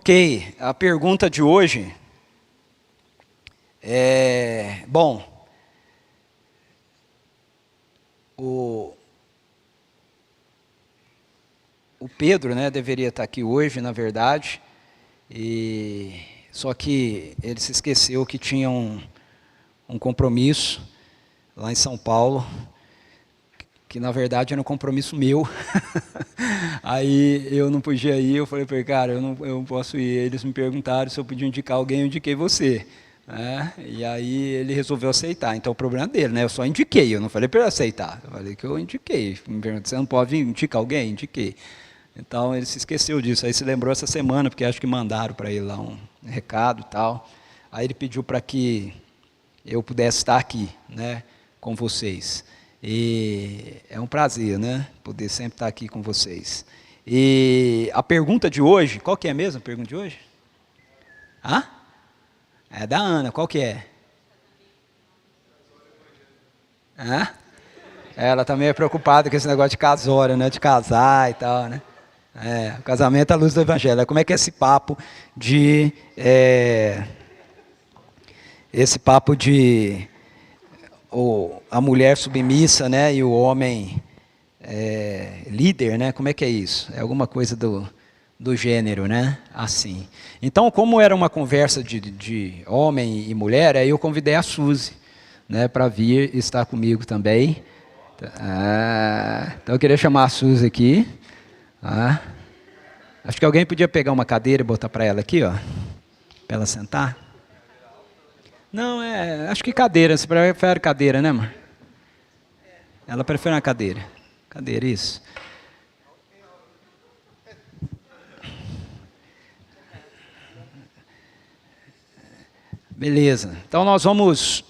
Ok, a pergunta de hoje o Pedro, né, deveria estar aqui hoje, na verdade, só que ele se esqueceu que tinha um compromisso lá em São Paulo, que na verdade era um compromisso meu. Aí eu não podia ir, eu falei para ele, cara, eu não posso ir. Eles me perguntaram se eu podia indicar alguém, eu indiquei você. Né? E aí ele resolveu aceitar. Então o problema é dele, né? Eu só indiquei, eu não falei para ele aceitar. Eu falei que eu indiquei. Me perguntou, você não pode indicar alguém? Indiquei. Então ele se esqueceu disso. Aí se lembrou essa semana, porque acho que mandaram para ele lá um recado e tal. Aí ele pediu para que eu pudesse estar aqui, né, com vocês. E é um prazer, né, poder sempre estar aqui com vocês. E a pergunta de hoje, qual que é mesmo a pergunta de hoje? Hã? É da Ana, qual que é? Hã? Ela também é preocupada com esse negócio de casório, né, de casar e tal, né? O casamento à luz do Evangelho. Como é que é esse papo de a mulher submissa, né, e o homem líder, né? Como é que é isso? É alguma coisa do gênero, né? Assim. Então, como era uma conversa de homem e mulher, aí eu convidei a Suzy, né, para vir estar comigo também. Então eu queria chamar a Suzy aqui. Acho que alguém podia pegar uma cadeira e botar para ela aqui, ó, para ela sentar. Não, acho que cadeira, você prefere cadeira, né, amor? Ela prefere uma cadeira. Cadeira, isso. Beleza. Então nós vamos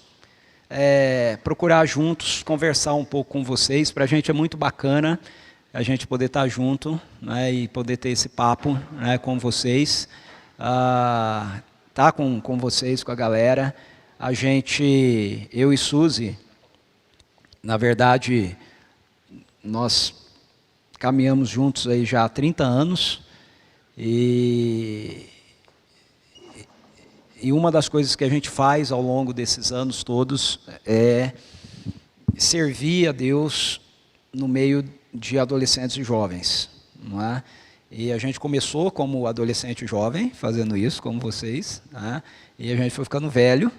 procurar juntos conversar um pouco com vocês. Para a gente é muito bacana a gente poder estar junto, né, e poder ter esse papo, né, com vocês. Tá com vocês, com a galera. Eu e Suzy, na verdade, nós caminhamos juntos aí já há 30 anos. E uma das coisas que a gente faz ao longo desses anos todos é servir a Deus no meio de adolescentes e jovens, não é? E a gente começou como adolescente e jovem, fazendo isso, como vocês, né? E a gente foi ficando velho,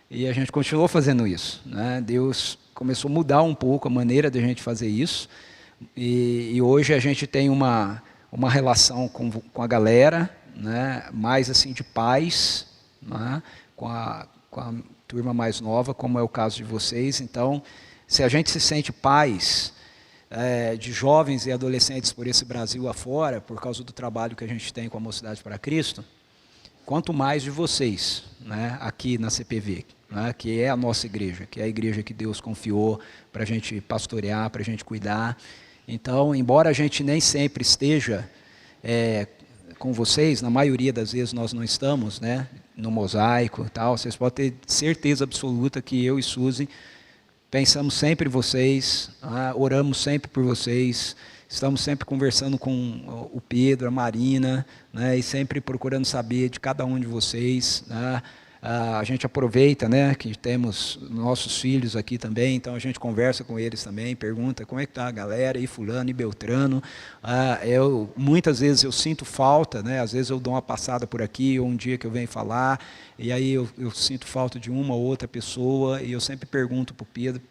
e a gente continuou fazendo isso, né? Deus começou a mudar um pouco a maneira de a gente fazer isso, e hoje a gente tem uma relação com a galera, né? Mais assim de paz, né? com a turma mais nova, como é o caso de vocês. Então, se a gente se sente pais de jovens e adolescentes por esse Brasil afora, por causa do trabalho que a gente tem com a Mocidade para Cristo, quanto mais de vocês, né, aqui na CPV, né, que é a nossa igreja, que é a igreja que Deus confiou para a gente pastorear, para a gente cuidar. Então, embora a gente nem sempre esteja com vocês, na maioria das vezes nós não estamos, né, no mosaico e tal, vocês podem ter certeza absoluta que eu e Suzy pensamos sempre em vocês, oramos sempre por vocês, estamos sempre conversando com o Pedro, a Marina, né, e sempre procurando saber de cada um de vocês, né. A gente aproveita, né, que temos nossos filhos aqui também, então a gente conversa com eles também, pergunta como é que está a galera, e fulano, e Beltrano. Muitas vezes eu sinto falta, né, às vezes eu dou uma passada por aqui, ou um dia que eu venho falar, e aí eu sinto falta de uma ou outra pessoa, e eu sempre pergunto para o Pedro,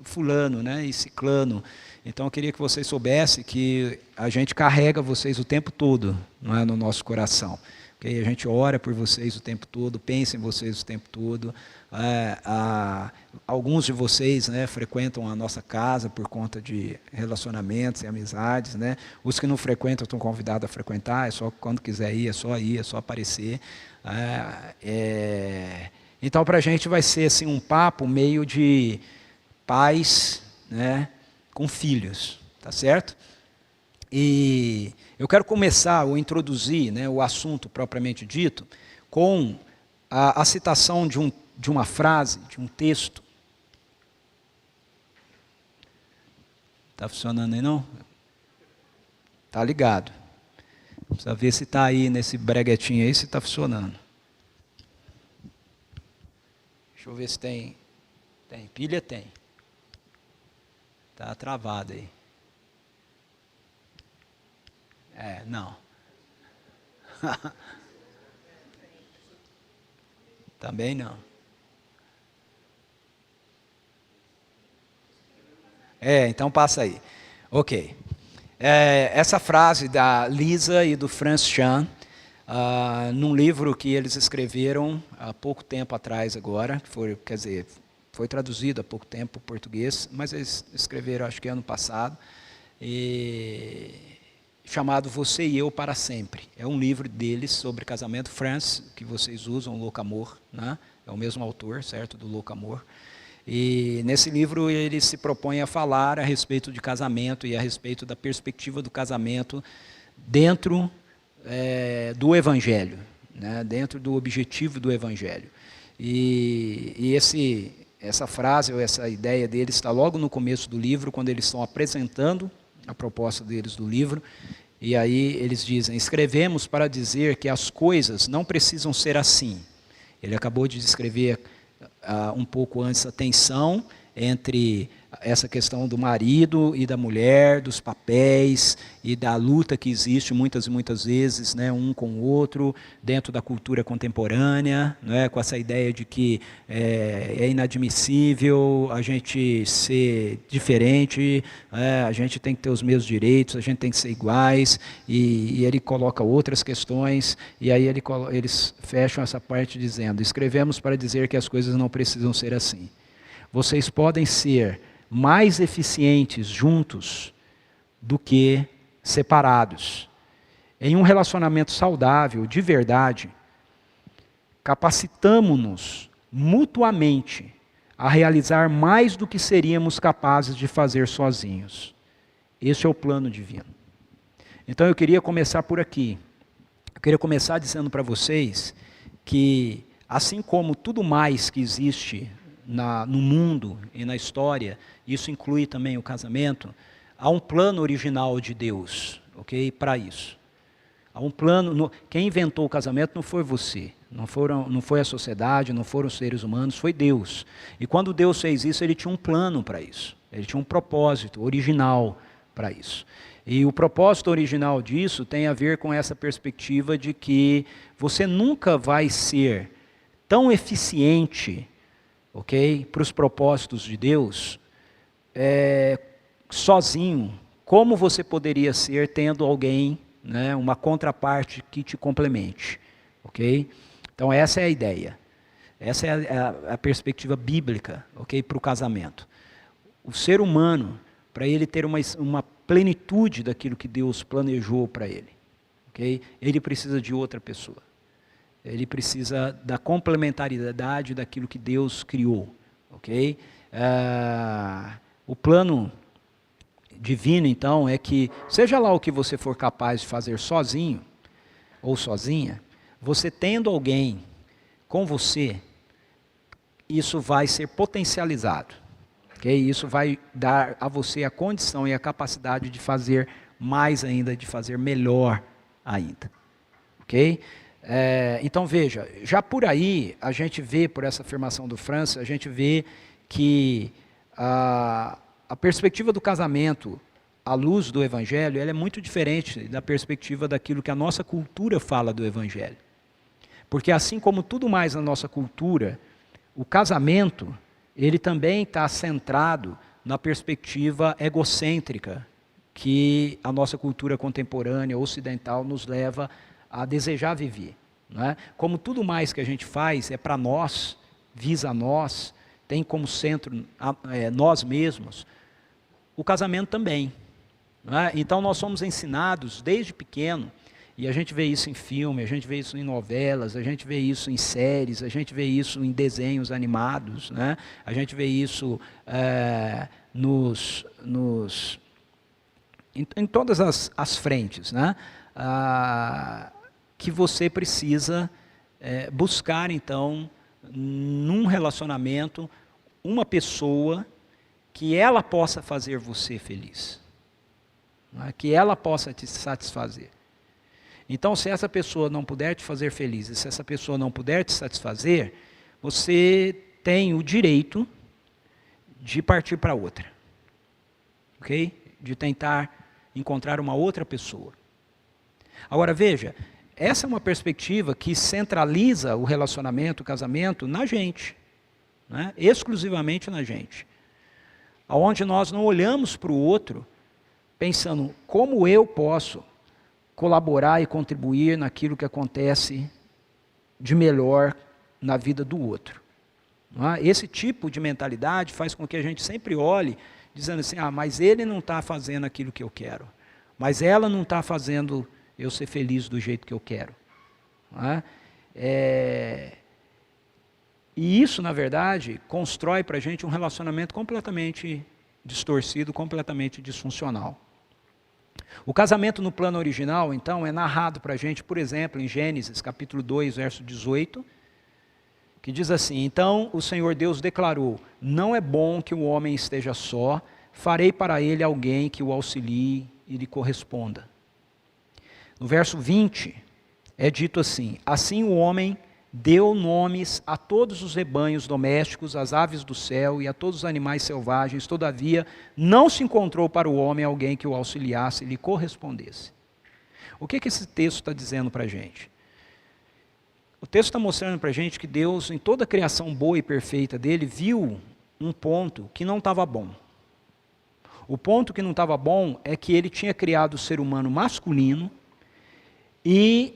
fulano, né, e ciclano. Então eu queria que vocês soubessem que a gente carrega vocês o tempo todo, não é, no nosso coração. Okay? A gente ora por vocês o tempo todo, pensa em vocês o tempo todo. Alguns de vocês, né, frequentam a nossa casa por conta de relacionamentos e amizades, né? Os que não frequentam estão convidados a frequentar, é só quando quiser ir, é só aparecer. Então, para a gente vai ser assim, um papo meio de pais, né, com filhos, tá certo? E eu quero começar ou introduzir, né, o assunto propriamente dito com a citação de uma frase, de um texto. Está funcionando aí não? Está ligado. Precisa ver se está aí nesse breguetinho aí, se está funcionando. Deixa eu ver se tem. Tem. Pilha tem. Está travado aí. Não. Também não. Então passa aí. Ok. Essa frase da Lisa e do Franz Chan, num livro que eles escreveram há pouco tempo atrás agora, foi traduzido há pouco tempo para o português, mas eles escreveram acho que ano passado, chamado Você e Eu para Sempre. É um livro deles sobre casamento. Franz, que vocês usam, Louco Amor, né? É o mesmo autor, certo, do Louco Amor. E nesse livro ele se propõe a falar a respeito de casamento e a respeito da perspectiva do casamento dentro do Evangelho, né? Dentro do objetivo do Evangelho. E essa frase ou essa ideia deles está logo no começo do livro, quando eles estão apresentando a proposta deles do livro. E aí eles dizem: escrevemos para dizer que as coisas não precisam ser assim. Ele acabou de descrever um pouco antes a tensão entre essa questão do marido e da mulher, dos papéis e da luta que existe muitas e muitas vezes, né, um com o outro, dentro da cultura contemporânea, né, com essa ideia de que é inadmissível a gente ser diferente, a gente tem que ter os mesmos direitos, a gente tem que ser iguais, e ele coloca outras questões, e aí eles fecham essa parte dizendo: escrevemos para dizer que as coisas não precisam ser assim. Vocês podem ser mais eficientes juntos do que separados. Em um relacionamento saudável, de verdade, capacitamo-nos mutuamente a realizar mais do que seríamos capazes de fazer sozinhos. Esse é o plano divino. Então eu queria começar por aqui. Eu queria começar dizendo para vocês que, assim como tudo mais que existe no mundo e na história, isso inclui também o casamento, há um plano original de Deus, ok? Para isso. Há um plano. Quem inventou o casamento não foi você, não foi a sociedade, não foram os seres humanos, foi Deus. E quando Deus fez isso, Ele tinha um plano para isso. Ele tinha um propósito original para isso. E o propósito original disso tem a ver com essa perspectiva de que você nunca vai ser tão eficiente, ok, para os propósitos de Deus, sozinho, como você poderia ser tendo alguém, né, uma contraparte que te complemente, ok? Então essa é a ideia, essa é a perspectiva bíblica, ok, para o casamento. O ser humano, para ele ter uma plenitude daquilo que Deus planejou para ele, ok? Ele precisa de outra pessoa. Ele precisa da complementaridade daquilo que Deus criou, ok? O plano divino, então, é que, seja lá o que você for capaz de fazer sozinho ou sozinha, você tendo alguém com você, isso vai ser potencializado, ok? Isso vai dar a você a condição e a capacidade de fazer mais ainda, de fazer melhor ainda, ok? Então veja, já por aí a gente vê, por essa afirmação do Franz, a gente vê que a perspectiva do casamento à luz do Evangelho, ela é muito diferente da perspectiva daquilo que a nossa cultura fala do Evangelho. Porque assim como tudo mais na nossa cultura, o casamento, ele também está centrado na perspectiva egocêntrica que a nossa cultura contemporânea, ocidental, nos leva a desejar viver. Não é? Como tudo mais que a gente faz é para nós, visa nós, tem como centro nós mesmos, o casamento também. Não é? Então nós somos ensinados desde pequeno, e a gente vê isso em filme, a gente vê isso em novelas, a gente vê isso em séries, a gente vê isso em desenhos animados, né? A gente vê isso em todas as frentes, né? Que você precisa buscar, então, num relacionamento, uma pessoa que ela possa fazer você feliz, não é? Que ela possa te satisfazer. Então, se essa pessoa não puder te fazer feliz, e se essa pessoa não puder te satisfazer, você tem o direito de partir para outra. Ok? De tentar encontrar uma outra pessoa. Agora, veja, essa é uma perspectiva que centraliza o relacionamento, o casamento, na gente. Né? Exclusivamente na gente. Onde nós não olhamos para o outro pensando como eu posso colaborar e contribuir naquilo que acontece de melhor na vida do outro. Não é? Esse tipo de mentalidade faz com que a gente sempre olhe dizendo assim, mas ele não está fazendo aquilo que eu quero, mas ela não está fazendo eu ser feliz do jeito que eu quero. Não é? E isso, na verdade, constrói para a gente um relacionamento completamente distorcido, completamente disfuncional. O casamento no plano original, então, é narrado para a gente, por exemplo, em Gênesis, capítulo 2, verso 18, que diz assim, então o Senhor Deus declarou, não é bom que o homem esteja só, farei para ele alguém que o auxilie e lhe corresponda. No verso 20, é dito assim, assim o homem deu nomes a todos os rebanhos domésticos, às aves do céu e a todos os animais selvagens, todavia não se encontrou para o homem alguém que o auxiliasse e lhe correspondesse. O que esse texto está dizendo para a gente? O texto está mostrando para a gente que Deus, em toda a criação boa e perfeita dele, viu um ponto que não estava bom. O ponto que não estava bom é que ele tinha criado o ser humano masculino e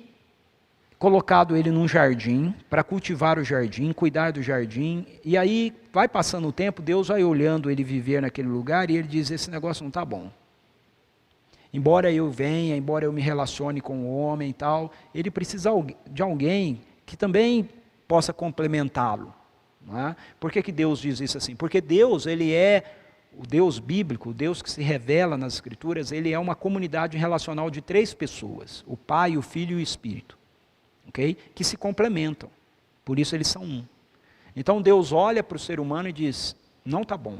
colocado ele num jardim, para cultivar o jardim, cuidar do jardim, e aí vai passando o tempo, Deus vai olhando ele viver naquele lugar, e ele diz, esse negócio não está bom. Embora eu venha, embora eu me relacione com o homem e tal, ele precisa de alguém que também possa complementá-lo. Não é? Por que Deus diz isso assim? Porque Deus, ele é o Deus bíblico, o Deus que se revela nas Escrituras, ele é uma comunidade relacional de 3 pessoas, o Pai, o Filho e o Espírito. Okay? Que se complementam, por isso eles são um. Então Deus olha para o ser humano e diz, não está bom.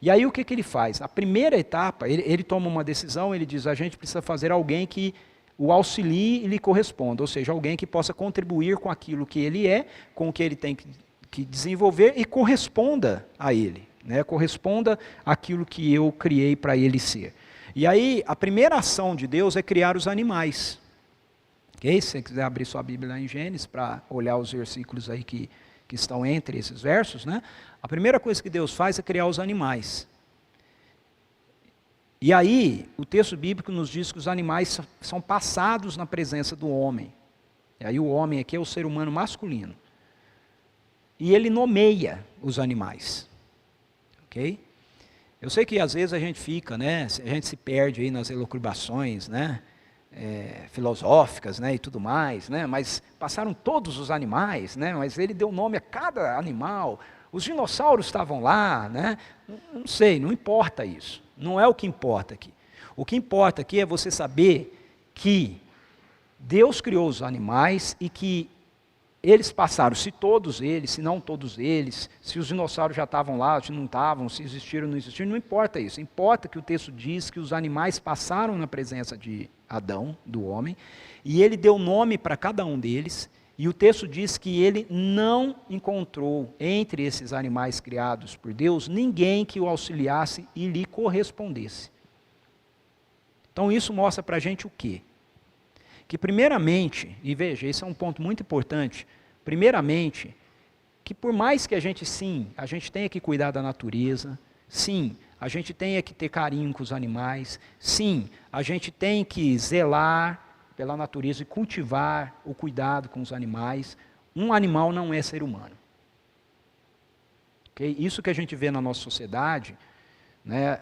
E aí o que ele faz? A primeira etapa, ele toma uma decisão, ele diz, a gente precisa fazer alguém que o auxilie e lhe corresponda, ou seja, alguém que possa contribuir com aquilo que ele é, com o que ele tem que desenvolver e corresponda a ele, né? Corresponda àquilo que eu criei para ele ser. E aí a primeira ação de Deus é criar os animais. Okay? Se você quiser abrir sua Bíblia lá em Gênesis, para olhar os versículos aí que estão entre esses versos, né? A primeira coisa que Deus faz é criar os animais. E aí, o texto bíblico nos diz que os animais são passados na presença do homem. E aí o homem aqui é o ser humano masculino. E ele nomeia os animais. Ok? Eu sei que às vezes a gente fica, né? A gente se perde aí nas elucubrações, né? Filosóficas, né, e tudo mais, né, mas passaram todos os animais, né, mas ele deu nome a cada animal, os dinossauros estavam lá, né, não sei, não importa isso, não é o que importa aqui. O que importa aqui é você saber que Deus criou os animais e que eles passaram, se todos eles, se não todos eles, se os dinossauros já estavam lá, se não estavam, se existiram ou não existiram, não importa isso. Importa que o texto diz que os animais passaram na presença de Adão, do homem, e ele deu nome para cada um deles, e o texto diz que ele não encontrou entre esses animais criados por Deus, ninguém que o auxiliasse e lhe correspondesse. Então isso mostra para a gente o quê? Que primeiramente, e veja, esse é um ponto muito importante, primeiramente, que por mais que a gente tenha que cuidar da natureza, sim, a gente tenha que ter carinho com os animais, sim, a gente tem que zelar pela natureza e cultivar o cuidado com os animais, um animal não é ser humano. Okay? Isso que a gente vê na nossa sociedade, né,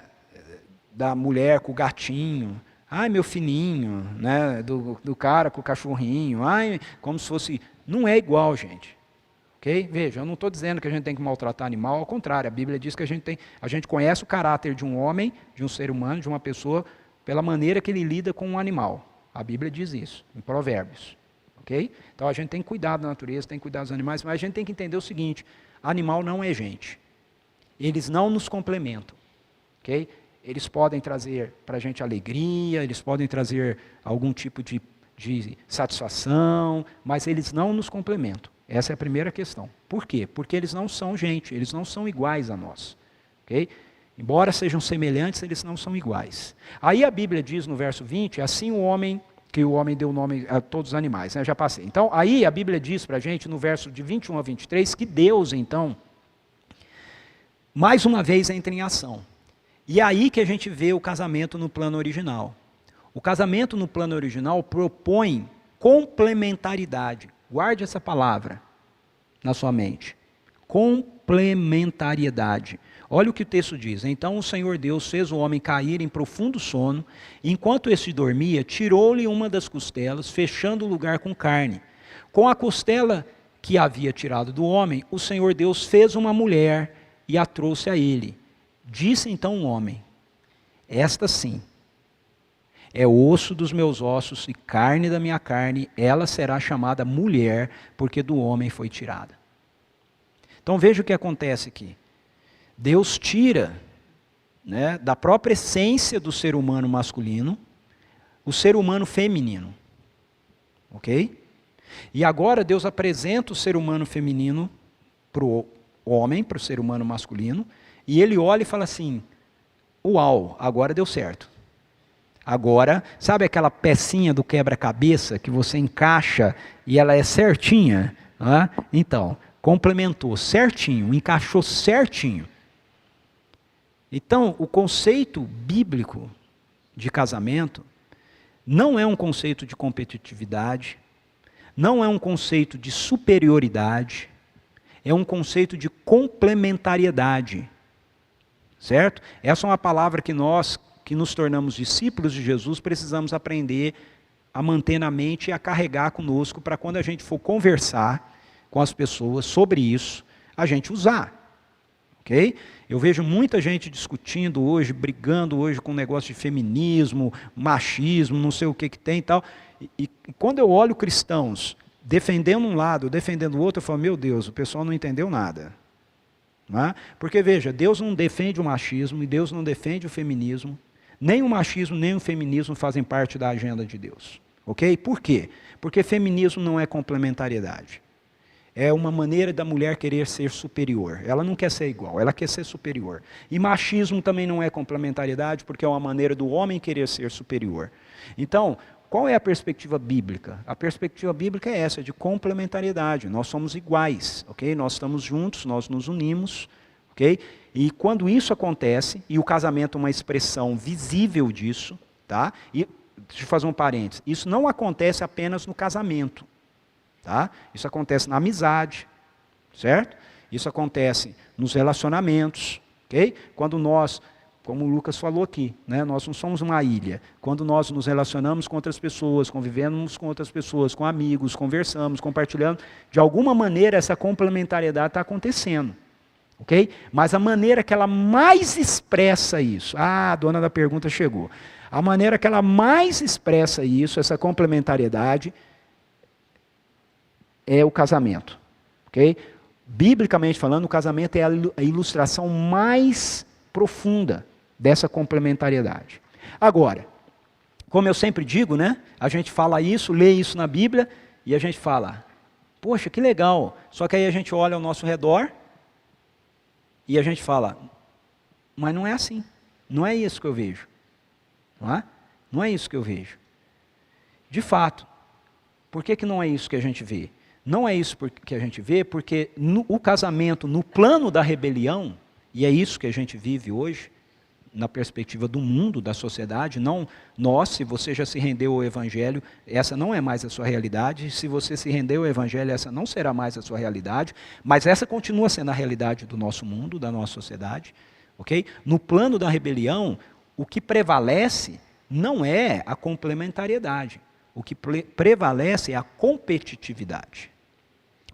da mulher com o gatinho, ai, meu filhinho, né, do cara com o cachorrinho, ai, como se fosse... Não é igual, gente. Okay? Veja, eu não estou dizendo que a gente tem que maltratar animal, ao contrário, a Bíblia diz que a gente conhece o caráter de um homem, de um ser humano, de uma pessoa, pela maneira que ele lida com um animal. A Bíblia diz isso, em Provérbios. Okay? Então a gente tem que cuidar da natureza, tem que cuidar dos animais, mas a gente tem que entender o seguinte, animal não é gente. Eles não nos complementam. Okay? Eles podem trazer para a gente alegria, eles podem trazer algum tipo de de satisfação, mas eles não nos complementam. Essa é a primeira questão. Por quê? Porque eles não são gente, eles não são iguais a nós. Okay? Embora sejam semelhantes, eles não são iguais. Aí a Bíblia diz no verso 20, assim o homem, que o homem deu nome a todos os animais, né? Já passei. Então, aí a Bíblia diz para a gente, no verso de 21 a 23, que Deus, então, mais uma vez entra em ação. E é aí que a gente vê o casamento no plano original. O casamento no plano original propõe complementaridade. Guarde essa palavra na sua mente. Complementariedade. Olha o que o texto diz. Então o Senhor Deus fez o homem cair em profundo sono, e enquanto este dormia, tirou-lhe uma das costelas, fechando o lugar com carne. Com a costela que havia tirado do homem, o Senhor Deus fez uma mulher e a trouxe a ele. Disse então o homem, esta sim, é osso dos meus ossos e carne da minha carne, ela será chamada mulher, porque do homem foi tirada. Então veja o que acontece aqui. Deus tira, né, da própria essência do ser humano masculino, o ser humano feminino. Ok? E agora Deus apresenta o ser humano feminino para o homem, para o ser humano masculino, e ele olha e fala assim, uau, agora deu certo. Agora, sabe aquela pecinha do quebra-cabeça que você encaixa e ela é certinha? Né? Então, complementou certinho, encaixou certinho. Então, o conceito bíblico de casamento não é um conceito de competitividade, não é um conceito de superioridade, é um conceito de complementariedade. Certo? Essa é uma palavra que nós, que nos tornamos discípulos de Jesus, precisamos aprender a manter na mente e a carregar conosco para quando a gente for conversar com as pessoas sobre isso, a gente usar. Ok? Eu vejo muita gente discutindo hoje, brigando hoje com o negócio de feminismo, machismo, não sei o que tem e tal. E quando eu olho cristãos defendendo um lado, defendendo o outro, eu falo, meu Deus, o pessoal não entendeu nada. Não é? Porque veja, Deus não defende o machismo e Deus não defende o feminismo. Nem o machismo, nem o feminismo fazem parte da agenda de Deus. Ok? Por quê? Porque feminismo não é complementariedade. É uma maneira da mulher querer ser superior. Ela não quer ser igual, ela quer ser superior. E machismo também não é complementariedade, porque é uma maneira do homem querer ser superior. Então, qual é a perspectiva bíblica? A perspectiva bíblica é essa, de complementariedade. Nós somos iguais, ok? Nós estamos juntos, nós nos unimos, ok? E quando isso acontece, e o casamento é uma expressão visível disso, tá? E deixa eu fazer um parênteses. Isso não acontece apenas no casamento. Tá? Isso acontece na amizade, certo? Isso acontece nos relacionamentos, ok? Quando nós, como o Lucas falou aqui, né, nós não somos uma ilha. Quando nós nos relacionamos com outras pessoas, convivemos com outras pessoas, com amigos, conversamos, compartilhando, de alguma maneira essa complementariedade está acontecendo, ok? Mas a maneira que ela mais expressa isso, a dona da pergunta chegou, a maneira que ela mais expressa isso, essa complementariedade, é o casamento, ok? Biblicamente falando, o casamento é a ilustração mais profunda dessa complementariedade. Agora, como eu sempre digo, né? A gente fala isso, lê isso na Bíblia e a gente fala, poxa, que legal. Só que aí a gente olha ao nosso redor e a gente fala, mas não é assim. Não é isso que eu vejo. Não é? Não é isso que eu vejo. De fato, por que não é isso que a gente vê? Não é isso que a gente vê, porque o casamento, no plano da rebelião, e é isso que a gente vive hoje, na perspectiva do mundo, da sociedade, não nós, se você já se rendeu ao Evangelho, essa não é mais a sua realidade, se você se rendeu ao Evangelho, essa não será mais a sua realidade, mas essa continua sendo a realidade do nosso mundo, da nossa sociedade, ok? No plano da rebelião, o que prevalece não é a complementariedade, o que prevalece é a competitividade.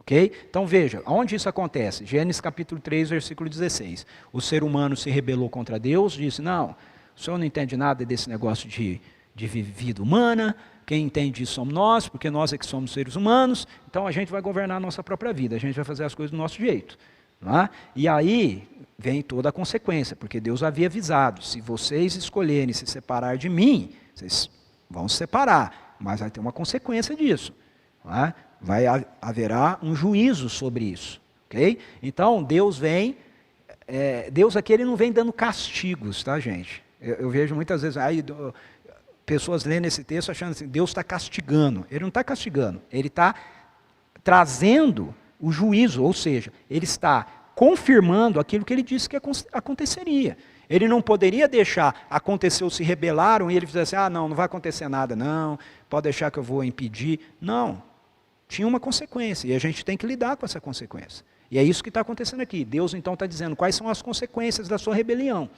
Okay? Então veja, onde isso acontece? Gênesis capítulo 3, versículo 16. O ser humano se rebelou contra Deus, disse, não, o senhor não entende nada desse negócio de vida humana, quem entende isso somos nós, porque nós é que somos seres humanos, então a gente vai governar a nossa própria vida, a gente vai fazer as coisas do nosso jeito. Não é? E aí vem toda a consequência, porque Deus havia avisado, se vocês escolherem se separar de mim, vocês vão se separar. mas vai ter uma consequência disso. Não é? Haverá um juízo sobre isso. Okay? Então, Deus vem... Deus aqui ele não vem dando castigos, tá, gente? Eu vejo muitas vezes pessoas lendo esse texto achando assim, Deus está castigando. Ele não está castigando, ele está trazendo o juízo, ou seja, ele está confirmando aquilo que ele disse que aconteceria. Ele não poderia deixar, aconteceu, se rebelaram, e ele fizesse assim, não vai acontecer nada, não, pode deixar que eu vou impedir. Não, tinha uma consequência, e a gente tem que lidar com essa consequência. E é isso que está acontecendo aqui. Deus então está dizendo quais são as consequências da sua rebelião.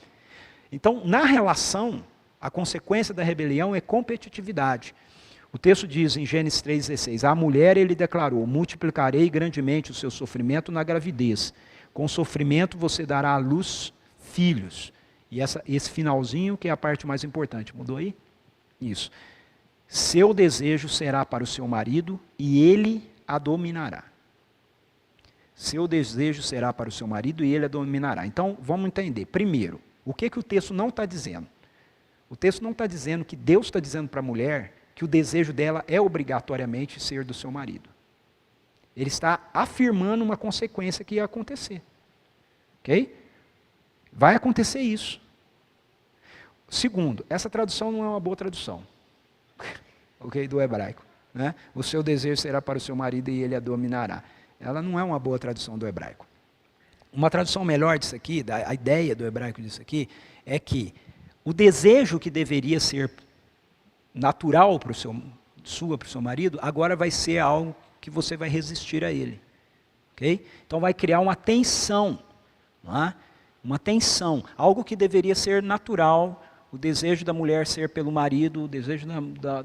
Então, na relação, a consequência da rebelião é competitividade. O texto diz em Gênesis 3,16, a mulher ele declarou, multiplicarei grandemente o seu sofrimento na gravidez. Com sofrimento você dará à luz filhos. E esse finalzinho que é a parte mais importante. Mudou aí? Isso. Seu desejo será para o seu marido e ele a dominará. Seu desejo será para o seu marido e ele a dominará. Então, vamos entender. Primeiro, o que o texto não está dizendo? O texto não está dizendo que Deus está dizendo para a mulher que o desejo dela é obrigatoriamente ser do seu marido. Ele está afirmando uma consequência que ia acontecer. Ok? Vai acontecer isso. Segundo, essa tradução não é uma boa tradução. Ok? Do hebraico. Né? O seu desejo será para o seu marido e ele a dominará. Ela não é uma boa tradução do hebraico. Uma tradução melhor disso aqui, a ideia do hebraico disso aqui, é que o desejo que deveria ser natural para o seu marido, agora vai ser algo que você vai resistir a ele. Okay? Então vai criar uma tensão. Não é? Uma tensão. Algo que deveria ser natural, o desejo da mulher ser pelo marido, o desejo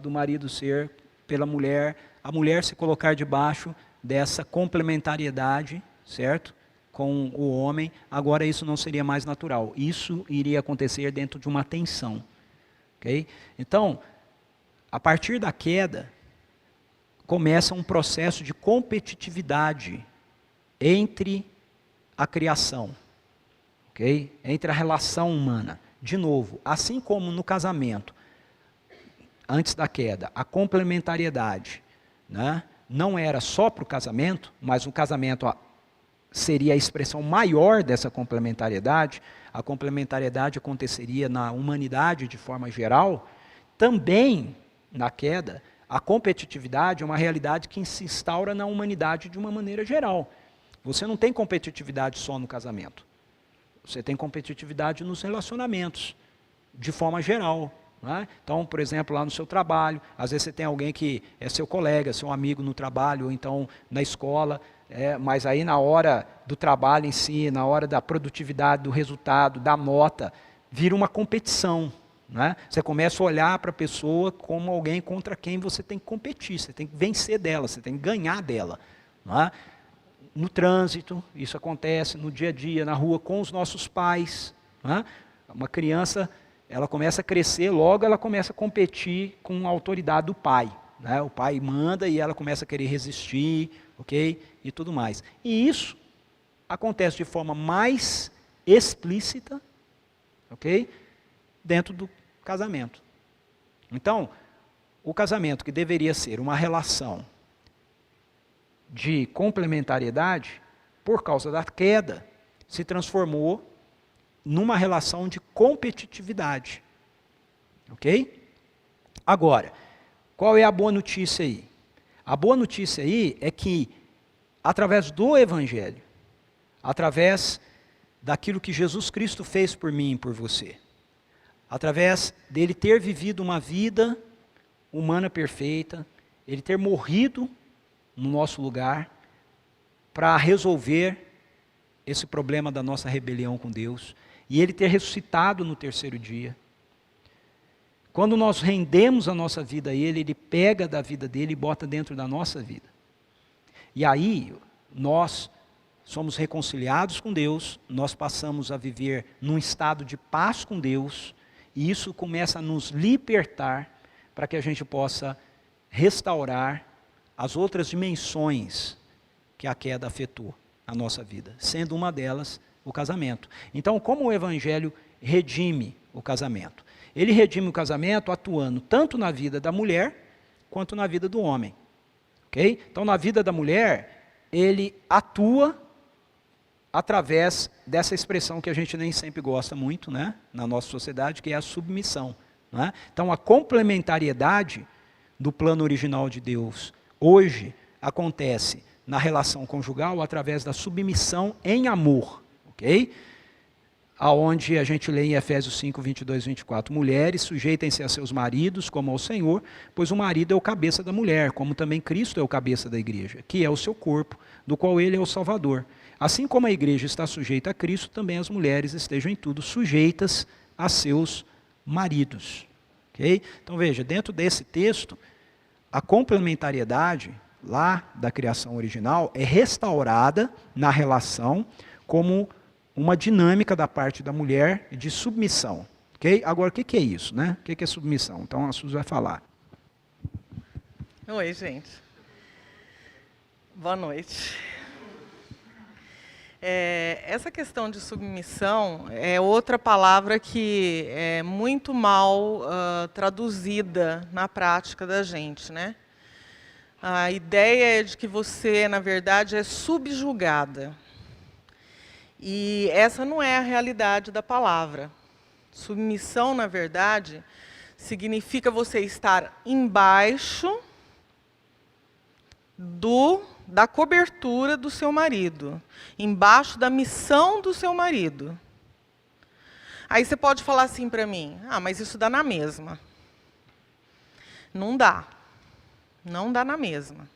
do marido ser pela mulher, a mulher se colocar debaixo dessa complementariedade, certo? Com o homem, agora isso não seria mais natural. Isso iria acontecer dentro de uma tensão. Okay? Então, a partir da queda, começa um processo de competitividade entre a criação, okay? Entre a relação humana. De novo, assim como no casamento, antes da queda, a complementariedade, né? Não era só para o casamento, mas o casamento seria a expressão maior dessa complementariedade, a complementariedade aconteceria na humanidade de forma geral, também na queda, a competitividade é uma realidade que se instaura na humanidade de uma maneira geral. Você não tem competitividade só no casamento, você tem competitividade nos relacionamentos, de forma geral. Né? Então, por exemplo, lá no seu trabalho, às vezes você tem alguém que é seu colega, seu amigo no trabalho, ou então na escola, mas aí na hora do trabalho em si, na hora da produtividade, do resultado, da nota, vira uma competição. Né? Você começa a olhar para a pessoa como alguém contra quem você tem que competir, você tem que vencer dela, você tem que ganhar dela. Né? No trânsito, isso acontece, no dia a dia, na rua, com os nossos pais. Né? Uma criança... ela começa a crescer, logo ela começa a competir com a autoridade do pai. Né? O pai manda e ela começa a querer resistir, ok? E tudo mais. E isso acontece de forma mais explícita, ok? Dentro do casamento. Então, o casamento que deveria ser uma relação de complementariedade, por causa da queda, se transformou numa relação de competitividade. Ok? Agora, qual é a boa notícia aí? A boa notícia aí é que, através do Evangelho, através daquilo que Jesus Cristo fez por mim e por você, através dele ter vivido uma vida humana perfeita, ele ter morrido no nosso lugar, para resolver esse problema da nossa rebelião com Deus, e ele ter ressuscitado no terceiro dia. Quando nós rendemos a nossa vida a ele, ele pega da vida dele e bota dentro da nossa vida. E aí, nós somos reconciliados com Deus, nós passamos a viver num estado de paz com Deus, e isso começa a nos libertar para que a gente possa restaurar as outras dimensões que a queda afetou a nossa vida, sendo uma delas o casamento. Então, como o Evangelho redime o casamento? Ele redime o casamento atuando tanto na vida da mulher, quanto na vida do homem. Okay? Então, na vida da mulher, ele atua através dessa expressão que a gente nem sempre gosta muito, né, na nossa sociedade, que é a submissão. Né? Então, a complementariedade do plano original de Deus, hoje, acontece na relação conjugal através da submissão em amor. Ok? Aonde a gente lê em Efésios 5, 22 e 24, mulheres, sujeitem-se a seus maridos como ao Senhor, pois o marido é o cabeça da mulher, como também Cristo é o cabeça da igreja, que é o seu corpo, do qual ele é o Salvador. Assim como a igreja está sujeita a Cristo, também as mulheres estejam em tudo sujeitas a seus maridos. Okay? Então veja, dentro desse texto, a complementariedade lá da criação original é restaurada na relação como uma dinâmica da parte da mulher de submissão. Okay? Agora, o que é isso? Né? O que é submissão? Então, a Suzy vai falar. Oi, gente. Boa noite. Essa questão de submissão é outra palavra que é muito mal traduzida na prática da gente, né? A ideia é de que você, na verdade, é subjugada. E essa não é a realidade da palavra. Submissão, na verdade, significa você estar embaixo da cobertura do seu marido, embaixo da missão do seu marido. Aí você pode falar assim para mim, mas isso dá na mesma. Não dá. Não dá na mesma.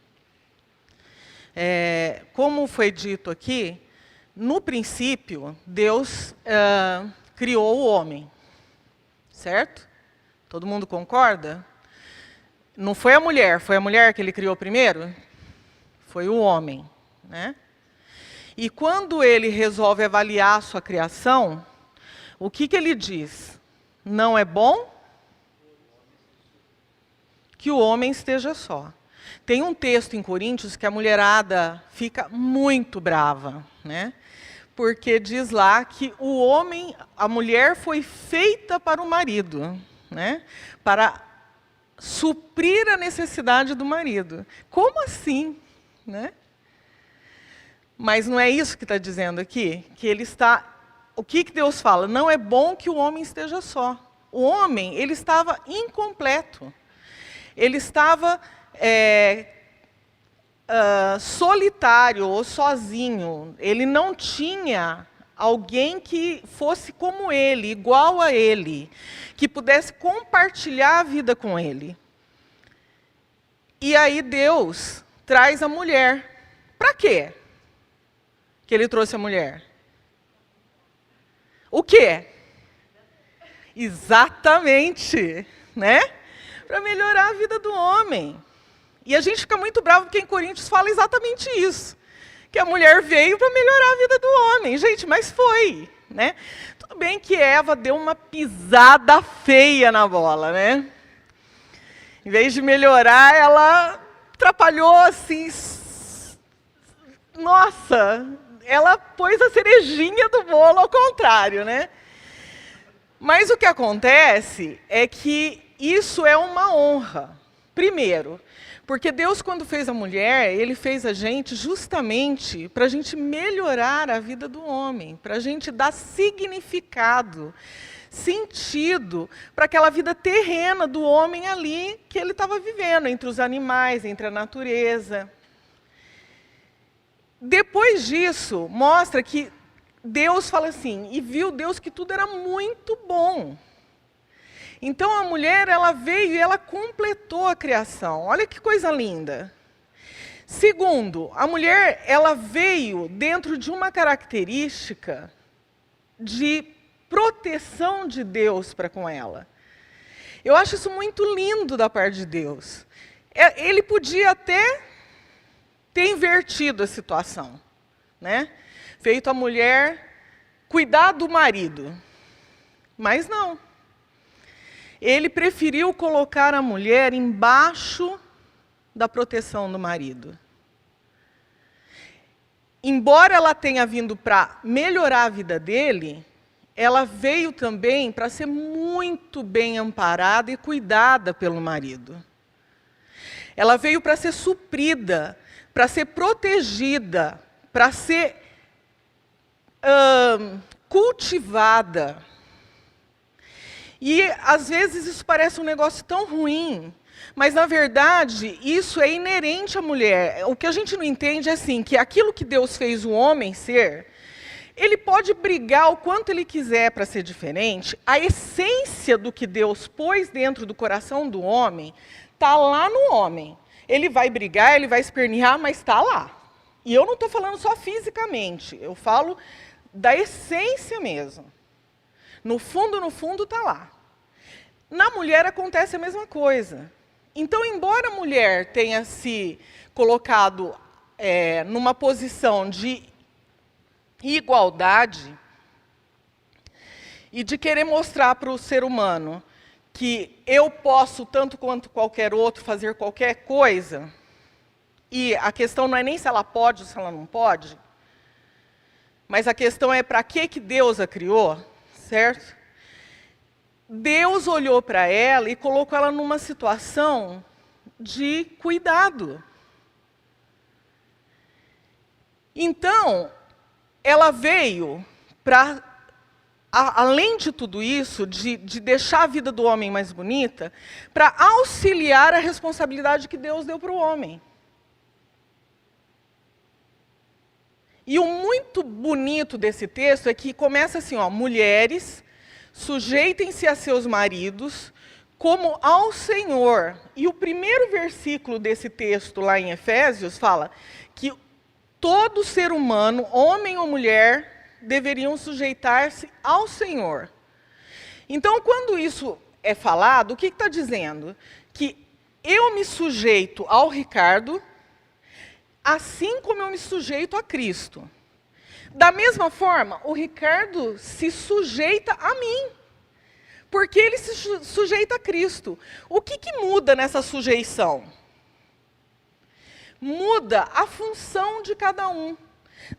Como foi dito aqui, no princípio, Deus criou o homem, certo? Todo mundo concorda? Não foi a mulher que ele criou primeiro? Foi o homem, né? E quando ele resolve avaliar a sua criação, o que ele diz? Não é bom que o homem esteja só. Tem um texto em Coríntios que a mulherada fica muito brava, né? Porque diz lá que a mulher foi feita para o marido, né? Para suprir a necessidade do marido. Como assim? Né? Mas não é isso que está dizendo aqui? Que ele está... O que Deus fala? Não é bom que o homem esteja só. O homem, ele estava incompleto. Ele estava solitário ou sozinho. Ele não tinha alguém que fosse como ele, igual a ele, que pudesse compartilhar a vida com ele. E aí Deus traz a mulher. Para quê que ele trouxe a mulher? O quê? Exatamente, né? Para melhorar a vida do homem. E a gente fica muito bravo porque em Coríntios fala exatamente isso. Que a mulher veio para melhorar a vida do homem. Gente, mas foi, né? Tudo bem que Eva deu uma pisada feia na bola, né? Em vez de melhorar, ela atrapalhou assim. Nossa, ela pôs a cerejinha do bolo ao contrário, né? Mas o que acontece é que isso é uma honra. Primeiro, porque Deus, quando fez a mulher, Ele fez a gente justamente para a gente melhorar a vida do homem, para a gente dar significado, sentido para aquela vida terrena do homem ali que ele estava vivendo, entre os animais, entre a natureza. Depois disso, mostra que Deus fala assim, e viu Deus que tudo era muito bom. Então a mulher, ela veio e ela completou a criação. Olha que coisa linda. Segundo, a mulher, ela veio dentro de uma característica de proteção de Deus para com ela. Eu acho isso muito lindo da parte de Deus. Ele podia até ter invertido a situação, né? Feito a mulher cuidar do marido. Mas não. Ele preferiu colocar a mulher embaixo da proteção do marido. Embora ela tenha vindo para melhorar a vida dele, ela veio também para ser muito bem amparada e cuidada pelo marido. Ela veio para ser suprida, para ser protegida, para ser cultivada. E, às vezes, isso parece um negócio tão ruim, mas, na verdade, isso é inerente à mulher. O que a gente não entende é assim, que aquilo que Deus fez o homem ser, ele pode brigar o quanto ele quiser para ser diferente, a essência do que Deus pôs dentro do coração do homem está lá no homem. Ele vai brigar, ele vai espernear, mas está lá. E eu não estou falando só fisicamente, eu falo da essência mesmo. No fundo está lá. Na mulher acontece a mesma coisa. Então, embora a mulher tenha se colocado numa posição de igualdade e de querer mostrar para o ser humano que eu posso, tanto quanto qualquer outro, fazer qualquer coisa, e a questão não é nem se ela pode ou se ela não pode, mas a questão é para que Deus a criou, certo? Deus olhou para ela e colocou ela numa situação de cuidado. Então, ela veio para, além de tudo isso, de deixar a vida do homem mais bonita, para auxiliar a responsabilidade que Deus deu para o homem. E o muito bonito desse texto é que começa assim, ó, mulheres, sujeitem-se a seus maridos como ao Senhor. E o primeiro versículo desse texto lá em Efésios fala que todo ser humano, homem ou mulher, deveriam sujeitar-se ao Senhor. Então, quando isso é falado, o que está dizendo? Que eu me sujeito ao Ricardo, assim como eu me sujeito a Cristo. Da mesma forma, o Ricardo se sujeita a mim, porque ele se sujeita a Cristo. O que muda nessa sujeição? Muda a função de cada um.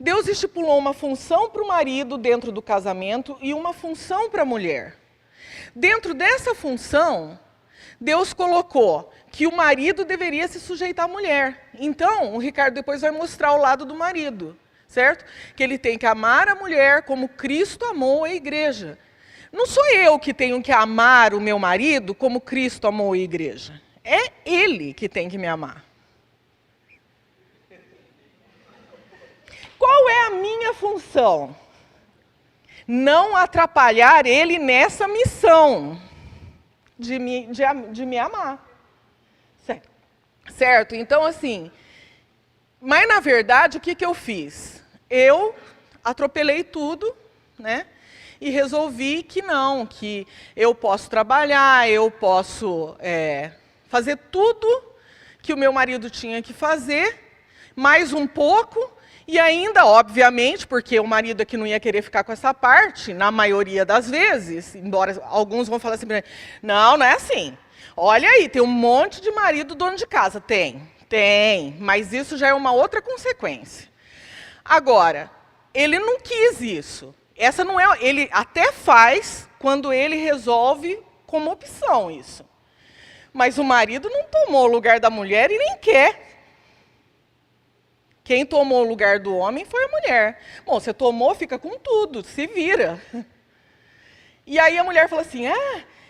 Deus estipulou uma função para o marido dentro do casamento e uma função para a mulher. Dentro dessa função, Deus colocou que o marido deveria se sujeitar à mulher. Então, o Ricardo depois vai mostrar o lado do marido, certo? Que ele tem que amar a mulher como Cristo amou a igreja. Não sou eu que tenho que amar o meu marido como Cristo amou a igreja. É ele que tem que me amar. Qual é a minha função? Não atrapalhar ele nessa missão de me amar. Certo? Então, assim, mas na verdade, o que eu fiz? Eu atropelei tudo, né? E resolvi que não, que eu posso trabalhar, eu posso fazer tudo que o meu marido tinha que fazer, mais um pouco, e ainda, obviamente, porque o marido aqui não ia querer ficar com essa parte, na maioria das vezes, embora alguns vão falar assim, não, não é assim. Olha aí, tem um monte de marido dono de casa. Tem, mas isso já é uma outra consequência. Agora, ele não quis isso. Essa não é, ele até faz quando ele resolve como opção isso. Mas o marido não tomou o lugar da mulher e nem quer. Quem tomou o lugar do homem foi a mulher. Bom, você tomou, fica com tudo, se vira. E aí a mulher falou assim,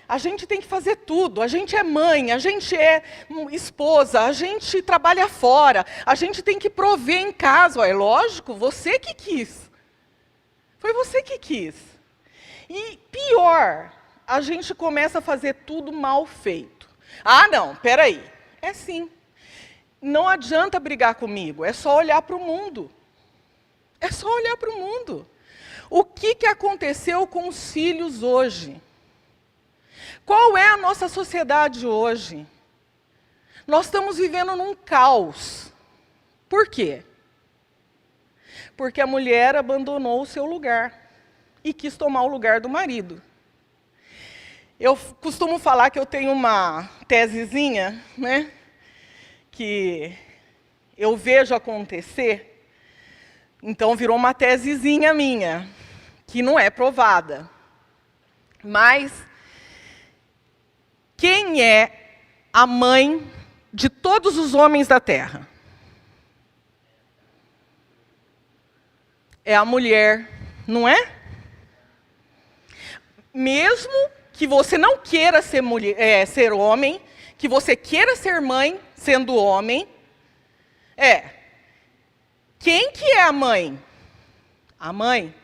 a gente tem que fazer tudo, a gente é mãe, a gente é esposa, a gente trabalha fora, a gente tem que prover em casa. É lógico, você que quis. Foi você que quis. E pior, a gente começa a fazer tudo mal feito. Ah, não, peraí. É sim. Não adianta brigar comigo, é só olhar para o mundo. É só olhar para o mundo. O que aconteceu com os filhos hoje? Qual é a nossa sociedade hoje? Nós estamos vivendo num caos. Por quê? Porque a mulher abandonou o seu lugar e quis tomar o lugar do marido. Eu costumo falar que eu tenho uma tesezinha, né, que eu vejo acontecer, então virou uma tesezinha minha, que não é provada. Mas quem é a mãe de todos os homens da terra? É a mulher, não é? Mesmo que você não queira ser, ser homem, que você queira ser mãe sendo homem, quem que é a mãe? A mãe.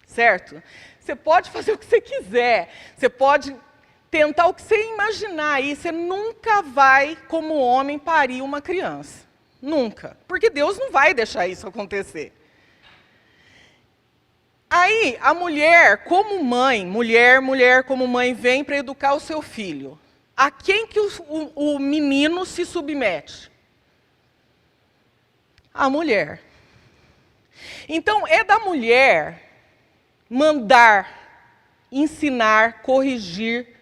Certo? Você pode fazer o que você quiser, você pode tentar o que você imaginar, e você nunca vai, como homem, parir uma criança. Nunca. Porque Deus não vai deixar isso acontecer. Aí, a mulher, como mãe, mulher como mãe, vem para educar o seu filho. A quem que o menino se submete? A mulher. Então, é da mulher mandar, ensinar, corrigir,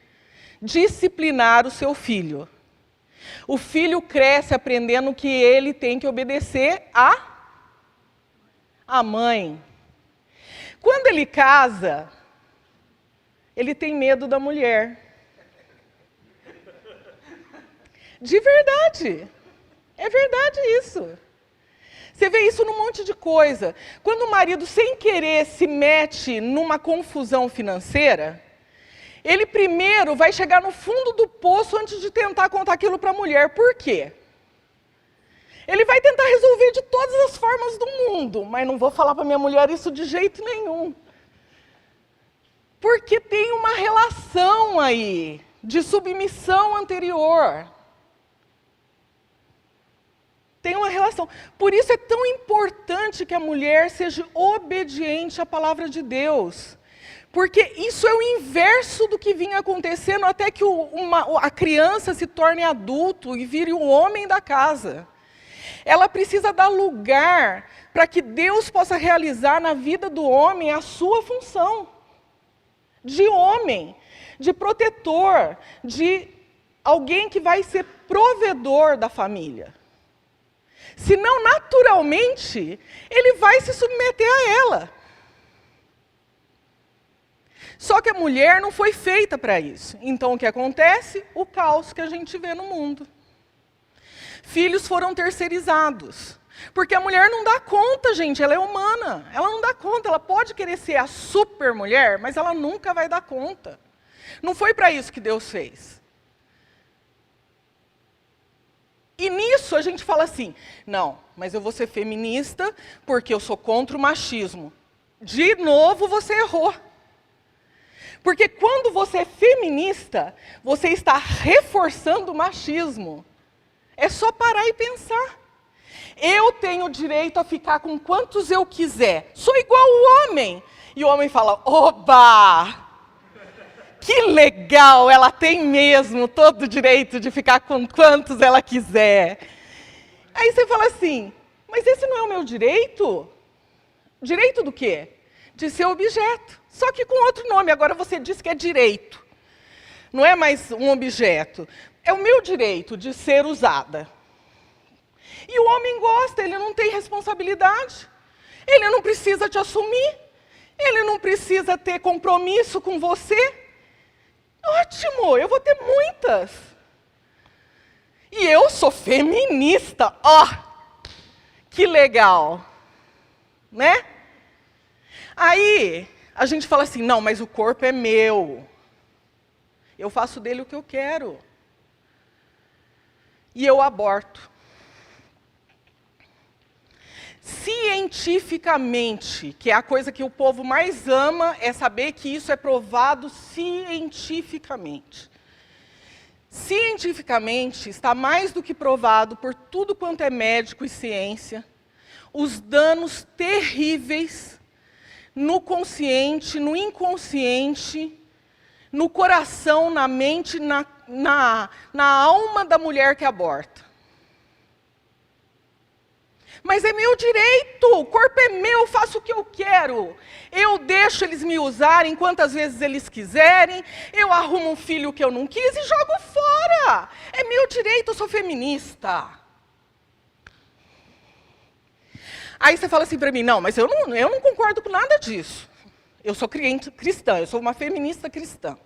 disciplinar o seu filho. O filho cresce aprendendo que ele tem que obedecer à mãe. Quando ele casa, ele tem medo da mulher. De verdade. É verdade isso. Você vê isso num monte de coisa. Quando o marido, sem querer, se mete numa confusão financeira, ele primeiro vai chegar no fundo do poço antes de tentar contar aquilo para a mulher. Por quê? Ele vai tentar resolver de todas as formas do mundo, mas não vou falar para minha mulher isso de jeito nenhum. Porque tem uma relação aí de submissão anterior. Tem uma relação. Por isso é tão importante que a mulher seja obediente à palavra de Deus. Porque isso é o inverso do que vinha acontecendo até que a criança se torne adulto e vire o homem da casa. Ela precisa dar lugar para que Deus possa realizar na vida do homem a sua função. De homem, de protetor, de alguém que vai ser provedor da família. Senão, naturalmente, ele vai se submeter a ela. Só que a mulher não foi feita para isso. Então, o que acontece? O caos que a gente vê no mundo. Filhos foram terceirizados. Porque a mulher não dá conta, gente, ela é humana. Ela não dá conta, ela pode querer ser a super mulher, mas ela nunca vai dar conta. Não foi para isso que Deus fez. E nisso a gente fala assim, não, mas eu vou ser feminista porque eu sou contra o machismo. De novo você errou. Porque quando você é feminista, você está reforçando o machismo. É só parar e pensar. Eu tenho o direito a ficar com quantos eu quiser. Sou igual o homem. E o homem fala, oba! Que legal, ela tem mesmo todo o direito de ficar com quantos ela quiser. Aí você fala assim, mas esse não é o meu direito? Direito do quê? De ser objeto. Só que com outro nome, agora você diz que é direito. Não é mais um objeto. É o meu direito de ser usada. E o homem gosta, ele não tem responsabilidade. Ele não precisa te assumir. Ele não precisa ter compromisso com você. Ótimo, eu vou ter muitas. E eu sou feminista. Ó, que legal. Né? Aí, a gente fala assim, não, mas o corpo é meu. Eu faço dele o que eu quero. E eu aborto. Cientificamente, que é a coisa que o povo mais ama, é saber que isso é provado cientificamente. Cientificamente, está mais do que provado por tudo quanto é médico e ciência, os danos terríveis no consciente, no inconsciente, no coração, na mente, na alma da mulher que aborta. Mas é meu direito, o corpo é meu, faço o que eu quero. Eu deixo eles me usarem quantas vezes eles quiserem, eu arrumo um filho que eu não quis e jogo fora. É meu direito, eu sou feminista. Aí você fala assim para mim, não, mas eu não concordo com nada disso. Eu sou cristã, eu sou uma feminista cristã.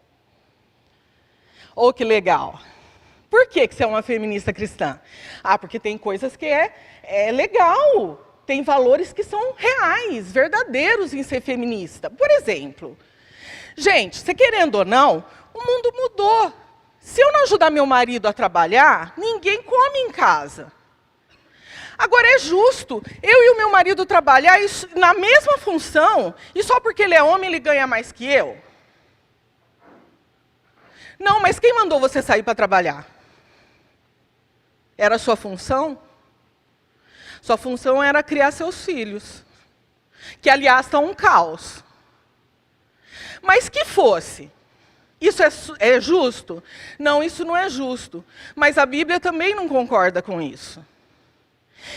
Oh, que legal. Por que você é uma feminista cristã? Ah, porque tem coisas que é legal, tem valores que são reais, verdadeiros em ser feminista. Por exemplo, gente, você querendo ou não, o mundo mudou. Se eu não ajudar meu marido a trabalhar, ninguém come em casa. Agora, é justo eu e o meu marido trabalhar na mesma função, e só porque ele é homem ele ganha mais que eu? Não, mas quem mandou você sair para trabalhar? Era a sua função? Sua função era criar seus filhos, que aliás estão um caos. Mas que fosse. Isso é justo? Não, isso não é justo. Mas a Bíblia também não concorda com isso.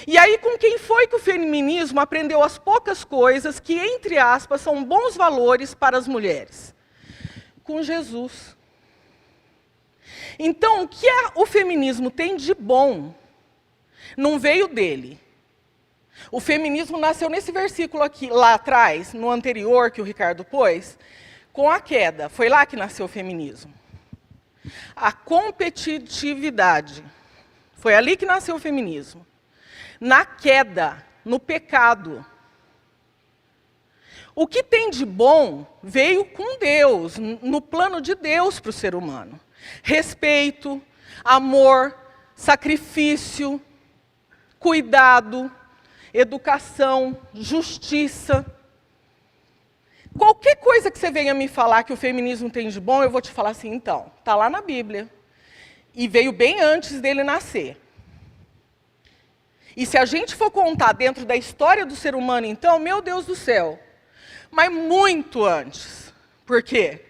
E aí, com quem foi que o feminismo aprendeu as poucas coisas que, entre aspas, são bons valores para as mulheres? Com Jesus. Então, o que o feminismo tem de bom, não veio dele. O feminismo nasceu nesse versículo aqui, lá atrás, no anterior que o Ricardo pôs, com a queda. Foi lá que nasceu o feminismo. A competitividade. Foi ali que nasceu o feminismo. Na queda, no pecado. O que tem de bom veio com Deus, no plano de Deus para o ser humano. Respeito, amor, sacrifício, cuidado, educação, justiça. Qualquer coisa que você venha me falar que o feminismo tem de bom, eu vou te falar assim, então, está lá na Bíblia. E veio bem antes dele nascer. E se a gente for contar dentro da história do ser humano, então, meu Deus do céu, mas muito antes. Por quê?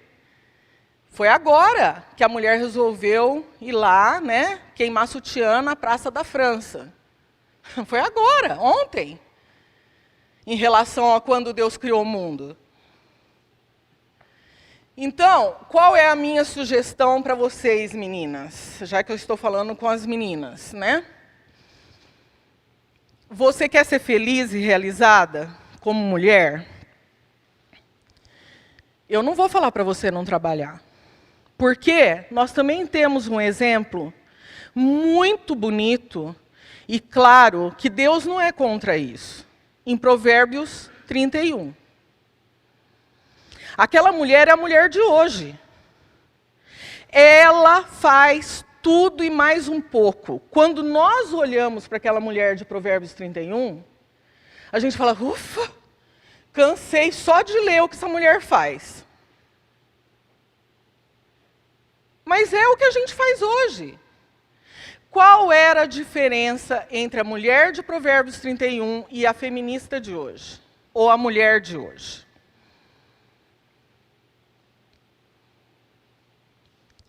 Foi agora que a mulher resolveu ir lá, né, queimar sutiã na Praça da França. Foi agora, ontem, em relação a quando Deus criou o mundo. Então, qual é a minha sugestão para vocês, meninas? Já que eu estou falando com as meninas, né? Você quer ser feliz e realizada como mulher? Eu não vou falar para você não trabalhar. Porque nós também temos um exemplo muito bonito e claro que Deus não é contra isso. Em Provérbios 31. Aquela mulher é a mulher de hoje. Ela faz tudo e mais um pouco. Quando nós olhamos para aquela mulher de Provérbios 31, a gente fala, ufa, cansei só de ler o que essa mulher faz. Mas é o que a gente faz hoje. Qual era a diferença entre a mulher de Provérbios 31 e a feminista de hoje? Ou a mulher de hoje?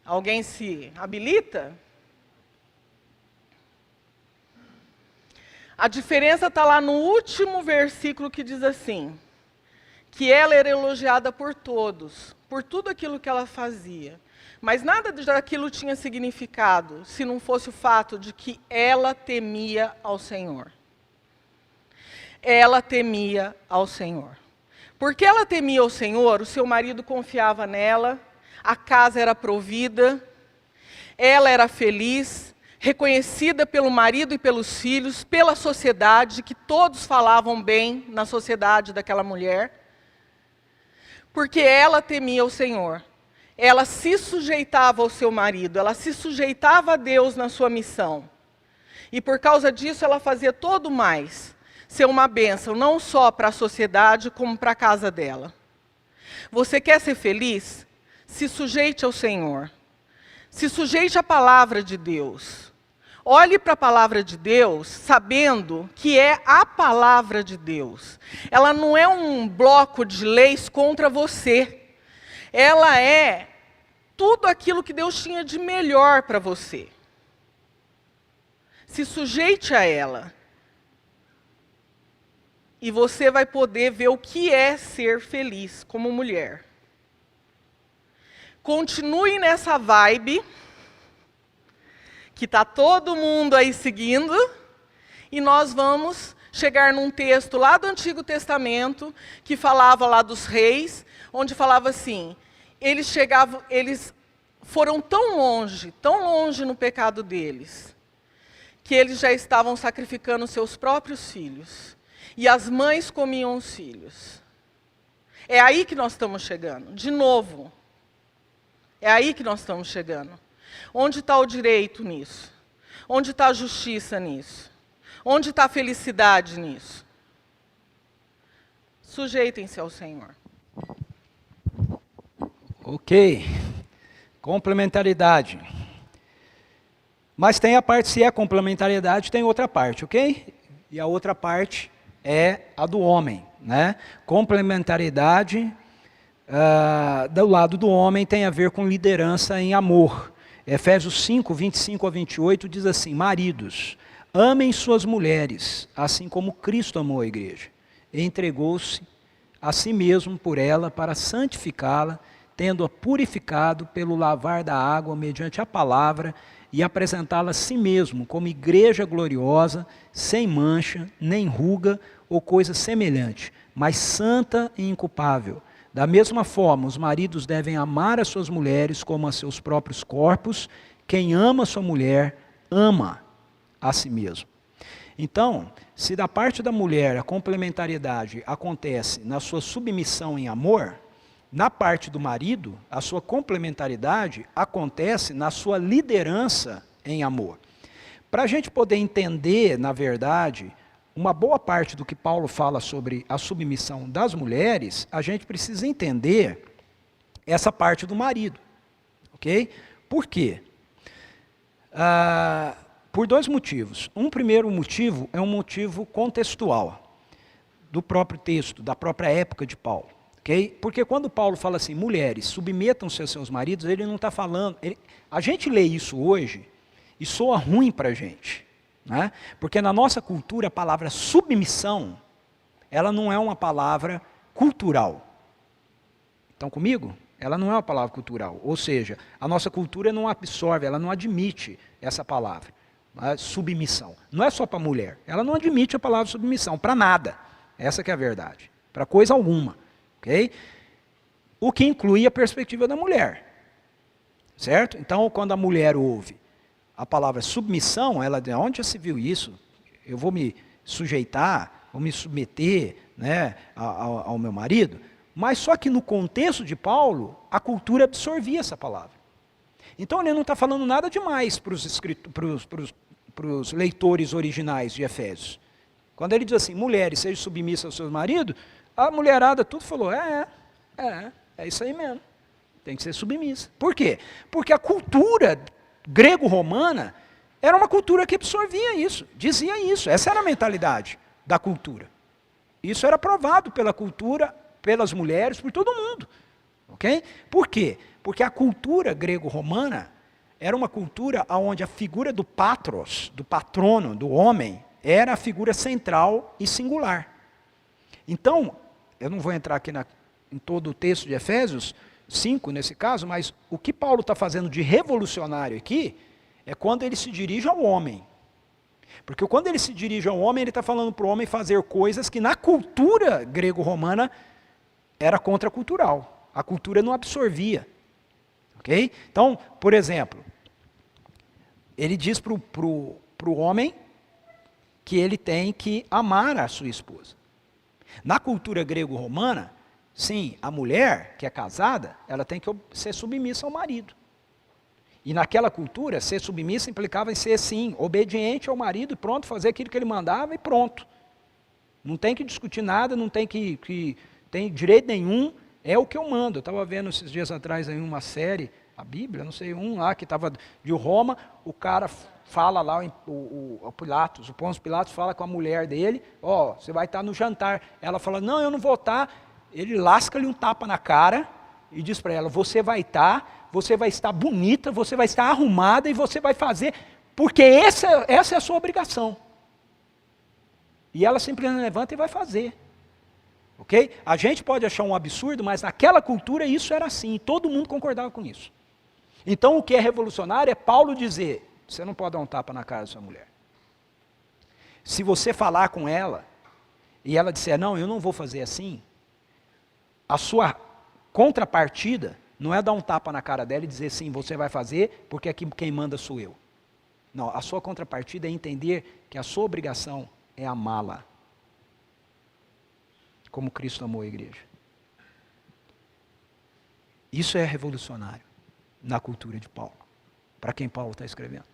Alguém se habilita? A diferença está lá no último versículo que diz assim, que ela era elogiada por todos, por tudo aquilo que ela fazia. Mas nada daquilo tinha significado, se não fosse o fato de que ela temia ao Senhor. Ela temia ao Senhor. Porque ela temia ao Senhor, o seu marido confiava nela, a casa era provida, ela era feliz, reconhecida pelo marido e pelos filhos, pela sociedade, que todos falavam bem na sociedade daquela mulher. Porque ela temia o Senhor. Ela se sujeitava ao seu marido, ela se sujeitava a Deus na sua missão. E por causa disso ela fazia todo mais, ser uma bênção, não só para a sociedade, como para a casa dela. Você quer ser feliz? Se sujeite ao Senhor. Se sujeite à palavra de Deus. Olhe para a palavra de Deus, sabendo que é a palavra de Deus. Ela não é um bloco de leis contra você. Ela é tudo aquilo que Deus tinha de melhor para você. Se sujeite a ela. E você vai poder ver o que é ser feliz como mulher. Continue nessa vibe, que está todo mundo aí seguindo, e nós vamos chegar num texto lá do Antigo Testamento, que falava lá dos reis, onde falava assim, eles foram tão longe no pecado deles, que eles já estavam sacrificando seus próprios filhos. E as mães comiam os filhos. É aí que nós estamos chegando, de novo. É aí que nós estamos chegando. Onde está o direito nisso? Onde está a justiça nisso? Onde está a felicidade nisso? Sujeitem-se ao Senhor. Ok. Complementaridade. Mas tem a parte, se é complementariedade, tem outra parte, ok? E a outra parte é a do homem, né? Complementariedade do lado do homem tem a ver com liderança em amor. Efésios 5, 25 a 28 diz assim: maridos, amem suas mulheres, assim como Cristo amou a igreja, e entregou-se a si mesmo por ela para santificá-la, tendo-a purificado pelo lavar da água mediante a palavra, e apresentá-la a si mesmo como igreja gloriosa, sem mancha, nem ruga ou coisa semelhante, mas santa e inculpável. Da mesma forma, os maridos devem amar as suas mulheres como a seus próprios corpos. Quem ama sua mulher, ama a si mesmo. Então, se da parte da mulher a complementariedade acontece na sua submissão em amor, na parte do marido, a sua complementariedade acontece na sua liderança em amor. Para a gente poder entender, na verdade, uma boa parte do que Paulo fala sobre a submissão das mulheres, a gente precisa entender essa parte do marido. Ok? Por quê? Por dois motivos. Um primeiro motivo é um motivo contextual, do próprio texto, da própria época de Paulo. Okay? Porque quando Paulo fala assim, mulheres, submetam-se a seus maridos, ele não está falando... a gente lê isso hoje e soa ruim para a gente. Né? Porque na nossa cultura a palavra submissão, ela não é uma palavra cultural. Estão comigo? Ela não é uma palavra cultural. Ou seja, a nossa cultura não absorve, ela não admite essa palavra. Submissão. Não é só para mulher. Ela não admite a palavra submissão, para nada. Essa que é a verdade. Para coisa alguma. Okay? O que inclui a perspectiva da mulher. Certo? Então, quando a mulher ouve a palavra submissão, ela diz, onde já se viu isso? Eu vou me sujeitar, vou me submeter, né, ao meu marido? Mas só que no contexto de Paulo, a cultura absorvia essa palavra. Então ele não está falando nada demais para os leitores originais de Efésios. Quando ele diz assim, mulheres, sejam submissas aos seus maridos, a mulherada tudo falou, é isso aí mesmo, tem que ser submissa. Por quê? Porque a cultura grego-romana era uma cultura que absorvia isso, dizia isso, essa era a mentalidade da cultura. Isso era provado pela cultura, pelas mulheres, por todo mundo. Okay? Por quê? Porque a cultura grego-romana era uma cultura onde a figura do patros, do patrono, do homem, era a figura central e singular. Então, eu não vou entrar aqui em todo o texto de Efésios 5, nesse caso, mas o que Paulo está fazendo de revolucionário aqui é quando ele se dirige ao homem. Porque quando ele se dirige ao homem, ele está falando para o homem fazer coisas que na cultura grego-romana era contracultural. A cultura não absorvia. Okay? Então, por exemplo, ele diz para o homem que ele tem que amar a sua esposa. Na cultura grego-romana, sim, a mulher que é casada, ela tem que ser submissa ao marido. E naquela cultura, ser submissa implicava em ser, sim, obediente ao marido, e pronto, fazer aquilo que ele mandava e pronto. Não tem que discutir nada, não tem que tem direito nenhum, é o que eu mando. Eu estava vendo esses dias atrás aí uma série, a Bíblia, não sei, um lá que estava de Roma, o cara fala lá, o Pilatos, o Pôncio Pilatos fala com a mulher dele, você vai estar no jantar. Ela fala, não, eu não vou estar. Ele lasca-lhe um tapa na cara e diz para ela, você vai estar bonita, você vai estar arrumada e você vai fazer, porque essa é a sua obrigação. E ela simplesmente levanta e vai fazer. Ok? A gente pode achar um absurdo, mas naquela cultura isso era assim, e todo mundo concordava com isso. Então o que é revolucionário é Paulo dizer, você não pode dar um tapa na cara da sua mulher. Se você falar com ela, e ela disser, não, eu não vou fazer assim, a sua contrapartida Não é dar um tapa na cara dela e dizer sim, você vai fazer, porque aqui quem manda sou eu. Não, a sua contrapartida é entender que a sua obrigação é amá-la, como Cristo amou a igreja. Isso é revolucionário na cultura de Paulo, para quem Paulo está escrevendo.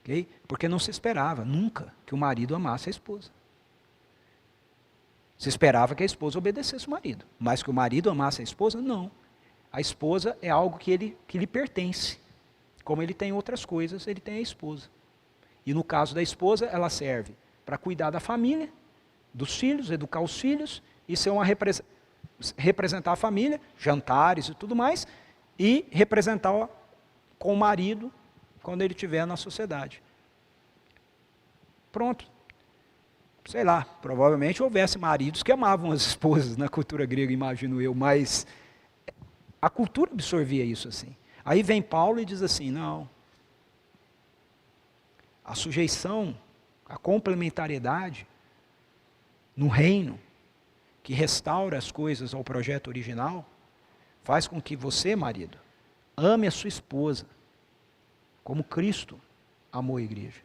Okay? Porque não se esperava nunca que o marido amasse a esposa. Se esperava que a esposa obedecesse o marido, mas que o marido amasse a esposa, não. A esposa é algo que lhe pertence. Como ele tem outras coisas, ele tem a esposa. E no caso da esposa, ela serve para cuidar da família, dos filhos, educar os filhos, e ser representar a família, jantares e tudo mais, e representar com o marido quando ele estiver na sociedade. Pronto. Sei lá, provavelmente houvesse maridos que amavam as esposas na cultura grega, imagino eu, mas a cultura absorvia isso assim. Aí vem Paulo e diz assim, não, a sujeição, a complementariedade no reino, que restaura as coisas ao projeto original, faz com que você, marido, ame a sua esposa, como Cristo amou a igreja.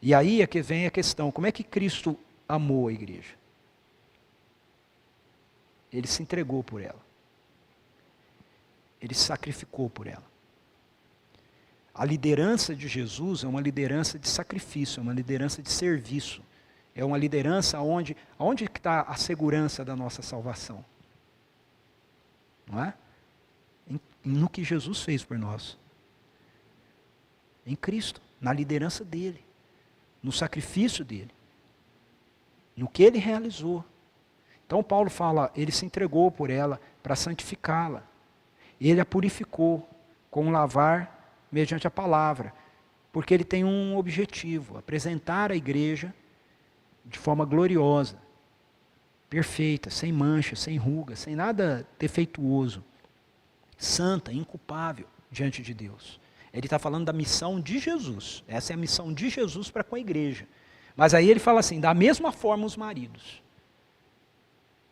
E aí é que vem a questão, como é que Cristo amou a igreja? Ele se entregou por ela. Ele se sacrificou por ela. A liderança de Jesus é uma liderança de sacrifício, é uma liderança de serviço. É uma liderança onde está a segurança da nossa salvação? Não é? No que Jesus fez por nós. Em Cristo, na liderança dele. No sacrifício dele, no que ele realizou. Então Paulo fala, ele se entregou por ela para santificá-la. Ele a purificou com lavar mediante a palavra, porque ele tem um objetivo, apresentar a igreja de forma gloriosa, perfeita, sem mancha, sem ruga, sem nada defeituoso, santa, inculpável diante de Deus. Ele está falando da missão de Jesus. Essa é a missão de Jesus para com a igreja. Mas aí ele fala assim, da mesma forma os maridos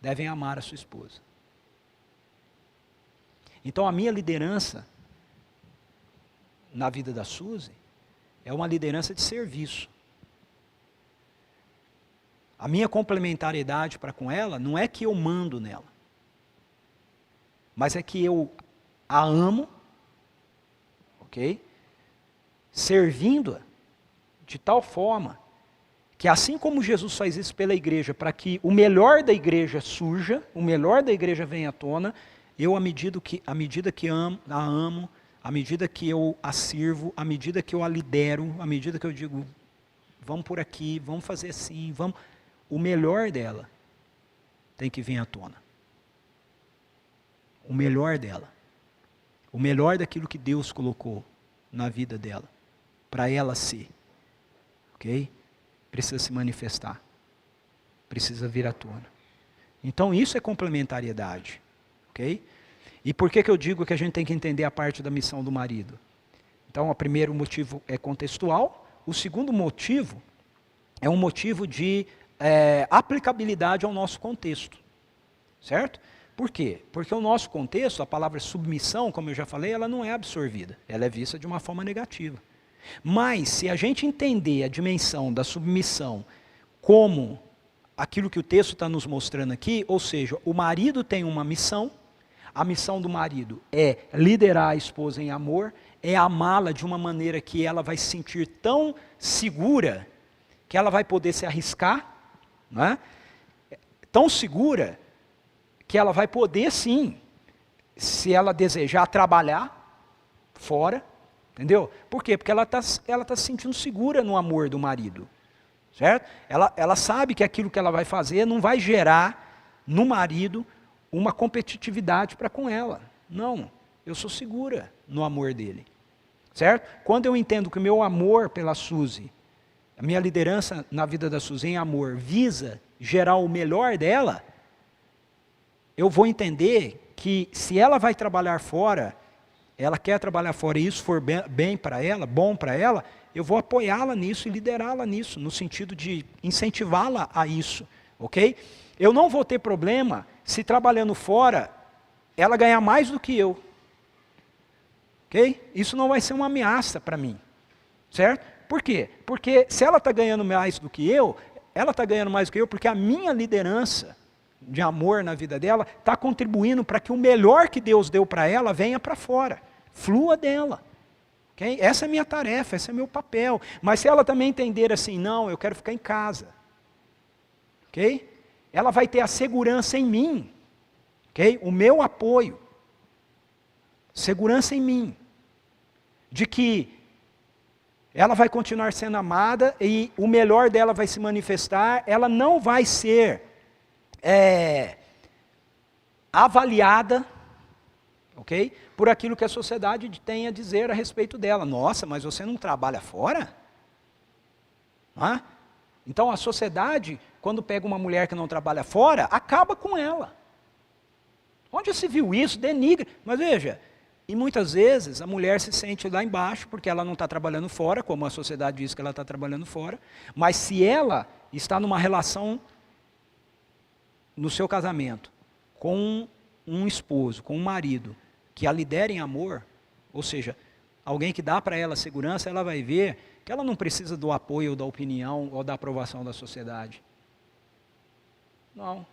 devem amar a sua esposa. Então a minha liderança na vida da Suzy é uma liderança de serviço. A minha complementariedade para com ela não é que eu mando nela, mas é que eu a amo, ok? Servindo-a de tal forma que assim como Jesus faz isso pela igreja, para que o melhor da igreja surja, o melhor da igreja venha à tona, eu, à medida que a amo, à medida que eu a sirvo, à medida que eu a lidero, à medida que eu digo, vamos por aqui, vamos fazer assim, vamos, o melhor dela tem que vir à tona. O melhor dela. O melhor daquilo que Deus colocou na vida dela, para ela ser, ok? Precisa se manifestar, precisa vir à tona. Então isso é complementariedade, ok? E por que eu digo que a gente tem que entender a parte da missão do marido? Então o primeiro motivo é contextual, o segundo motivo é um motivo de aplicabilidade ao nosso contexto, certo? Por quê? Porque o nosso contexto, a palavra submissão, como eu já falei, ela não é absorvida. Ela é vista de uma forma negativa. Mas, se a gente entender a dimensão da submissão como aquilo que o texto está nos mostrando aqui, ou seja, o marido tem uma missão, a missão do marido é liderar a esposa em amor, é amá-la de uma maneira que ela vai se sentir tão segura, que ela vai poder se arriscar, não é? Tão segura, que ela vai poder sim, se ela desejar, trabalhar fora, entendeu? Por quê? Porque ela tá se sentindo segura no amor do marido, certo? Ela sabe que aquilo que ela vai fazer não vai gerar no marido uma competitividade para com ela. Não, eu sou segura no amor dele, certo? Quando eu entendo que o meu amor pela Suzy, a minha liderança na vida da Suzy em amor, visa gerar o melhor dela, eu vou entender que se ela vai trabalhar fora, ela quer trabalhar fora e isso for bem para ela, bom para ela, eu vou apoiá-la nisso e liderá-la nisso, no sentido de incentivá-la a isso, ok? Eu não vou ter problema se trabalhando fora, ela ganhar mais do que eu. Ok? Isso não vai ser uma ameaça para mim. Certo? Por quê? Porque se ela está ganhando mais do que eu, ela está ganhando mais do que eu porque a minha liderança de amor na vida dela está contribuindo para que o melhor que Deus deu para ela venha para fora. Flua dela. Okay? Essa é a minha tarefa, esse é o meu papel. Mas se ela também entender assim, não, eu quero ficar em casa. Okay? Ela vai ter a segurança em mim. Okay? O meu apoio. Segurança em mim. De que ela vai continuar sendo amada e o melhor dela vai se manifestar. Ela não vai ser avaliada, ok? Por aquilo que a sociedade tem a dizer a respeito dela. Nossa, mas você não trabalha fora? Ah? Então a sociedade, quando pega uma mulher que não trabalha fora, acaba com ela. Onde se viu isso? Denigra. Mas veja, e muitas vezes a mulher se sente lá embaixo, porque ela não está trabalhando fora, como a sociedade diz que ela está trabalhando fora, mas se ela está numa relação no seu casamento, com um esposo, com um marido, que a lidera em amor, ou seja, alguém que dá para ela segurança, ela vai ver que ela não precisa do apoio, ou da opinião, ou da aprovação da sociedade. Não.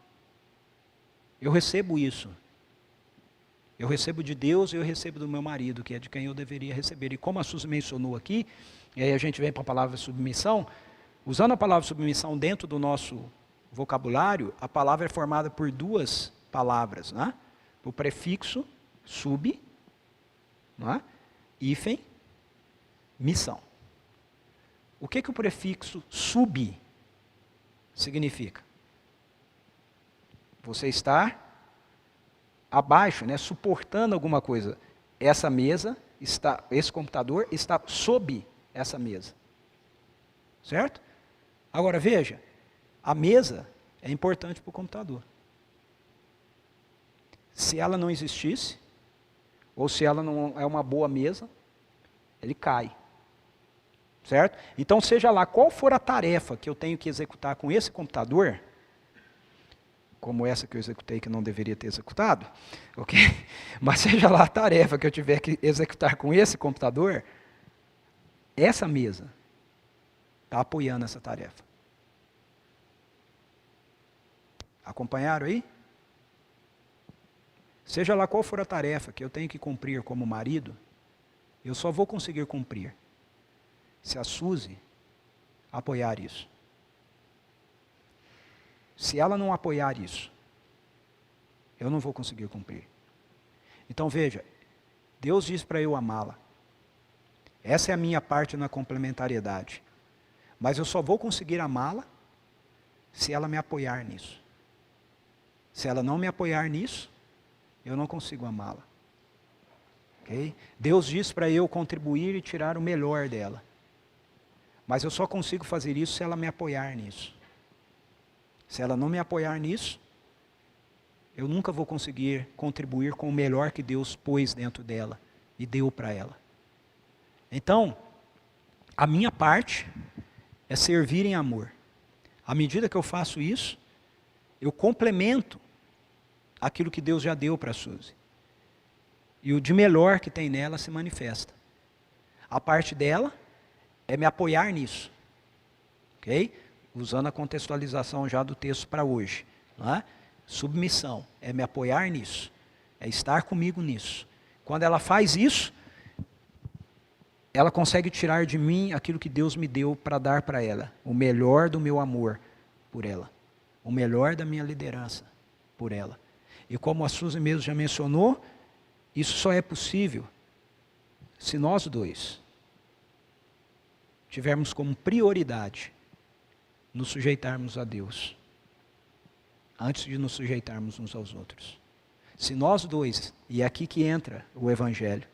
Eu recebo isso. Eu recebo de Deus e eu recebo do meu marido, que é de quem eu deveria receber. E como a Suzy mencionou aqui, e aí a gente vem para a palavra submissão, usando a palavra submissão dentro do nosso vocabulário, a palavra é formada por duas palavras, né? O prefixo sub, né? Hífen, missão. O que o prefixo sub significa? Você está abaixo, né, suportando alguma coisa. Essa mesa, esse computador está sob essa mesa. Certo? Agora veja, a mesa é importante para o computador. Se ela não existisse, ou se ela não é uma boa mesa, ele cai. Certo? Então, seja lá qual for a tarefa que eu tenho que executar com esse computador, como essa que eu executei que não deveria ter executado, ok? Mas seja lá a tarefa que eu tiver que executar com esse computador, essa mesa está apoiando essa tarefa. Acompanharam aí? Seja lá qual for a tarefa que eu tenho que cumprir como marido, eu só vou conseguir cumprir se a Suzy apoiar isso. Se ela não apoiar isso, eu não vou conseguir cumprir. Então veja, Deus diz para eu amá-la. Essa é a minha parte na complementariedade. Mas eu só vou conseguir amá-la se ela me apoiar nisso. Se ela não me apoiar nisso, eu não consigo amá-la. Okay? Deus diz para eu contribuir e tirar o melhor dela. Mas eu só consigo fazer isso se ela me apoiar nisso. Se ela não me apoiar nisso, eu nunca vou conseguir contribuir com o melhor que Deus pôs dentro dela e deu para ela. Então, a minha parte é servir em amor. À medida que eu faço isso, eu complemento aquilo que Deus já deu para a Suzy. E o de melhor que tem nela se manifesta. A parte dela é me apoiar nisso. Ok? Usando a contextualização já do texto para hoje. Não é? Submissão é me apoiar nisso. É estar comigo nisso. Quando ela faz isso, ela consegue tirar de mim aquilo que Deus me deu para dar para ela. O melhor do meu amor por ela. O melhor da minha liderança por ela. E como a Suzy mesmo já mencionou, isso só é possível se nós dois tivermos como prioridade nos sujeitarmos a Deus, antes de nos sujeitarmos uns aos outros. Se nós dois, e é aqui que entra o Evangelho,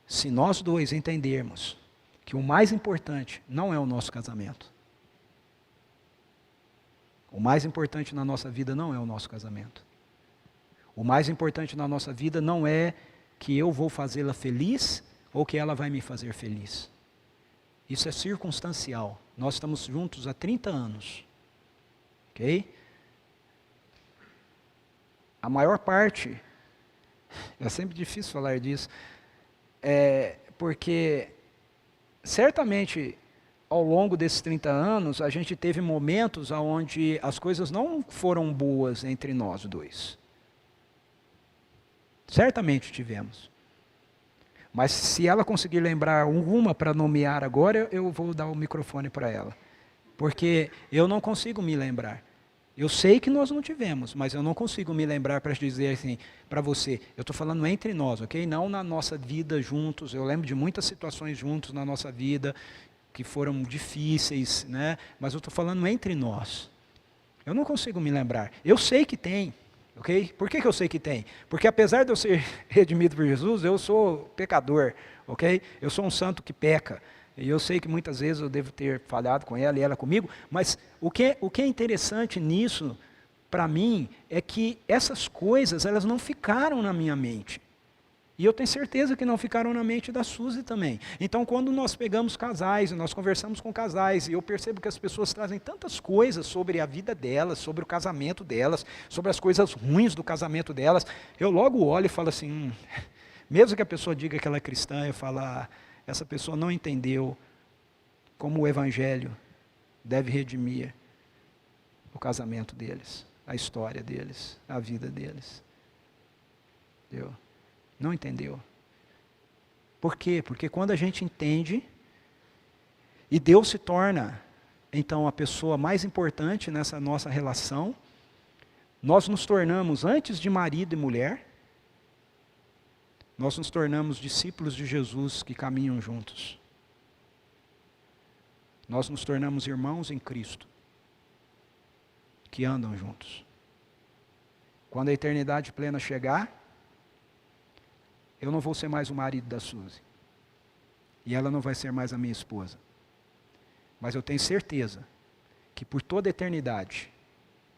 se nós dois entendermos que o mais importante não é o nosso casamento, o mais importante na nossa vida não é o nosso casamento. O mais importante na nossa vida não é que eu vou fazê-la feliz ou que ela vai me fazer feliz. Isso é circunstancial. Nós estamos juntos há 30 anos. Ok? A maior parte É sempre difícil falar disso, porque certamente ao longo desses 30 anos a gente teve momentos onde as coisas não foram boas entre nós dois. Certamente tivemos. Mas se ela conseguir lembrar uma para nomear agora, eu vou dar o microfone para ela. Porque eu não consigo me lembrar. Eu sei que nós não tivemos, mas eu não consigo me lembrar para dizer assim, para você, eu estou falando entre nós, ok? Não na nossa vida juntos, eu lembro de muitas situações juntos na nossa vida, que foram difíceis, né? Mas eu estou falando entre nós. Eu não consigo me lembrar. Eu sei que tem, ok? Por que eu sei que tem? Porque apesar de eu ser redimido por Jesus, eu sou pecador, ok? Eu sou um santo que peca. E eu sei que muitas vezes eu devo ter falhado com ela e ela comigo, mas o que é interessante nisso, para mim, é que essas coisas, elas não ficaram na minha mente. E eu tenho certeza que não ficaram na mente da Suzy também. Então, quando nós pegamos casais, nós conversamos com casais, e eu percebo que as pessoas trazem tantas coisas sobre a vida delas, sobre o casamento delas, sobre as coisas ruins do casamento delas, eu logo olho e falo assim, mesmo que a pessoa diga que ela é cristã, eu falo, essa pessoa não entendeu como o Evangelho deve redimir o casamento deles, a história deles, a vida deles. Entendeu? Não entendeu. Por quê? Porque quando a gente entende, e Deus se torna, então, a pessoa mais importante nessa nossa relação, nós nos tornamos, antes de marido e mulher, nós nos tornamos discípulos de Jesus que caminham juntos. Nós nos tornamos irmãos em Cristo, que andam juntos. Quando a eternidade plena chegar, eu não vou ser mais o marido da Suzy. E ela não vai ser mais a minha esposa. Mas eu tenho certeza que por toda a eternidade,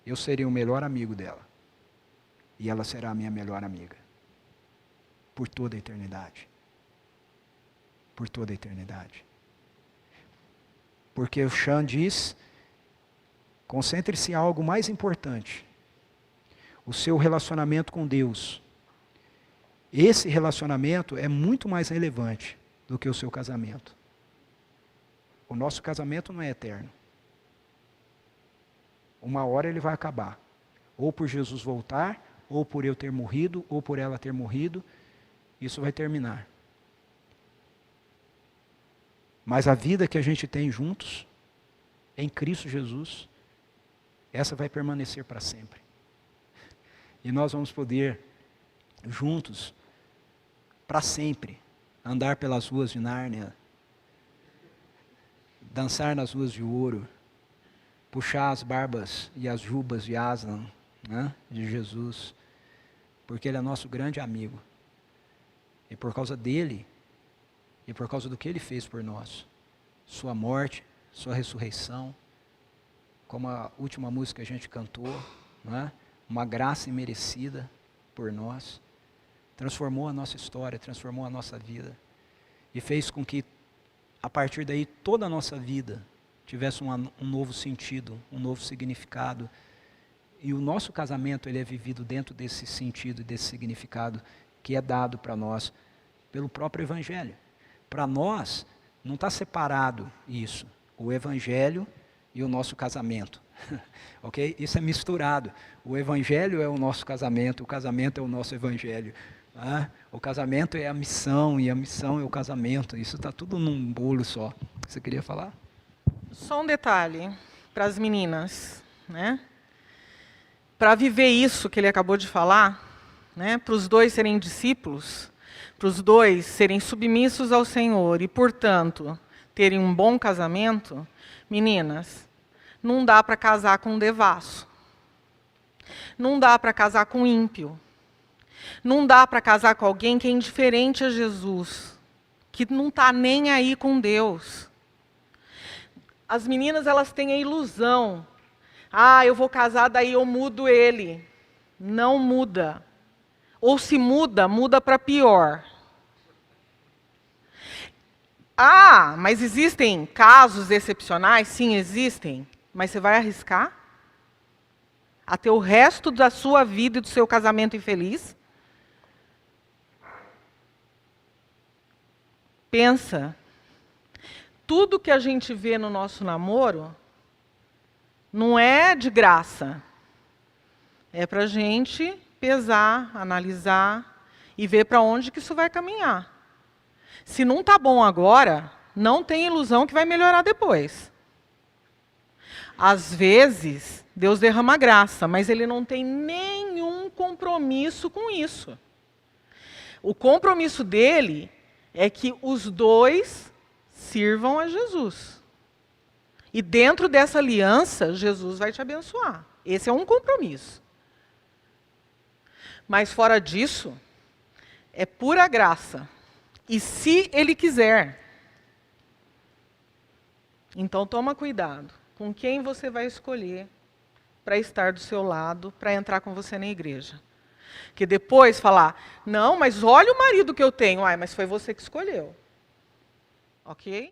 eu serei o melhor amigo dela. E ela será a minha melhor amiga. Por toda a eternidade. Por toda a eternidade. Porque o Chan diz, concentre-se em algo mais importante. O seu relacionamento com Deus. Esse relacionamento é muito mais relevante do que o seu casamento. O nosso casamento não é eterno. Uma hora ele vai acabar. Ou por Jesus voltar, ou por eu ter morrido, ou por ela ter morrido. Isso vai terminar. Mas a vida que a gente tem juntos, em Cristo Jesus, essa vai permanecer para sempre. E nós vamos poder, juntos, para sempre, andar pelas ruas de Nárnia, dançar nas ruas de ouro, puxar as barbas e as jubas de Aslan, né, de Jesus, porque Ele é nosso grande amigo. E por causa dele, e por causa do que Ele fez por nós, sua morte, sua ressurreição, como a última música que a gente cantou, né, uma graça imerecida por nós, transformou a nossa história, transformou a nossa vida, e fez com que, a partir daí, toda a nossa vida tivesse um novo sentido, um novo significado. E o nosso casamento, ele é vivido dentro desse sentido e desse significado que é dado para nós pelo próprio Evangelho. Para nós, não está separado isso, o Evangelho e o nosso casamento. Ok? Isso é misturado. O Evangelho é o nosso casamento, o casamento é o nosso Evangelho. O casamento é a missão, e a missão é o casamento. Isso está tudo num bolo só. Você queria falar? Só um detalhe para as meninas, né? Para viver isso que ele acabou de falar, né? Para os dois serem discípulos, para os dois serem submissos ao Senhor e, portanto, terem um bom casamento, meninas, não dá para casar com um devasso. Não dá para casar com um ímpio. Não dá para casar com alguém que é indiferente a Jesus, que não está nem aí com Deus. As meninas, elas têm a ilusão. Eu vou casar, daí eu mudo ele. Não muda. Ou se muda, muda para pior. Mas existem casos excepcionais? Sim, existem. Mas você vai arriscar? A ter o resto da sua vida e do seu casamento infeliz? Pensa, tudo que a gente vê no nosso namoro não é de graça. É para a gente pesar, analisar e ver para onde que isso vai caminhar. Se não está bom agora, não tem ilusão que vai melhorar depois. Às vezes, Deus derrama graça, mas Ele não tem nenhum compromisso com isso. O compromisso dele é que os dois sirvam a Jesus. E dentro dessa aliança, Jesus vai te abençoar. Esse é um compromisso. Mas fora disso, é pura graça. E se Ele quiser, então toma cuidado com quem você vai escolher para estar do seu lado, para entrar com você na igreja. Que depois falar, não, mas olha o marido que eu tenho. Ai, mas foi você que escolheu. Ok?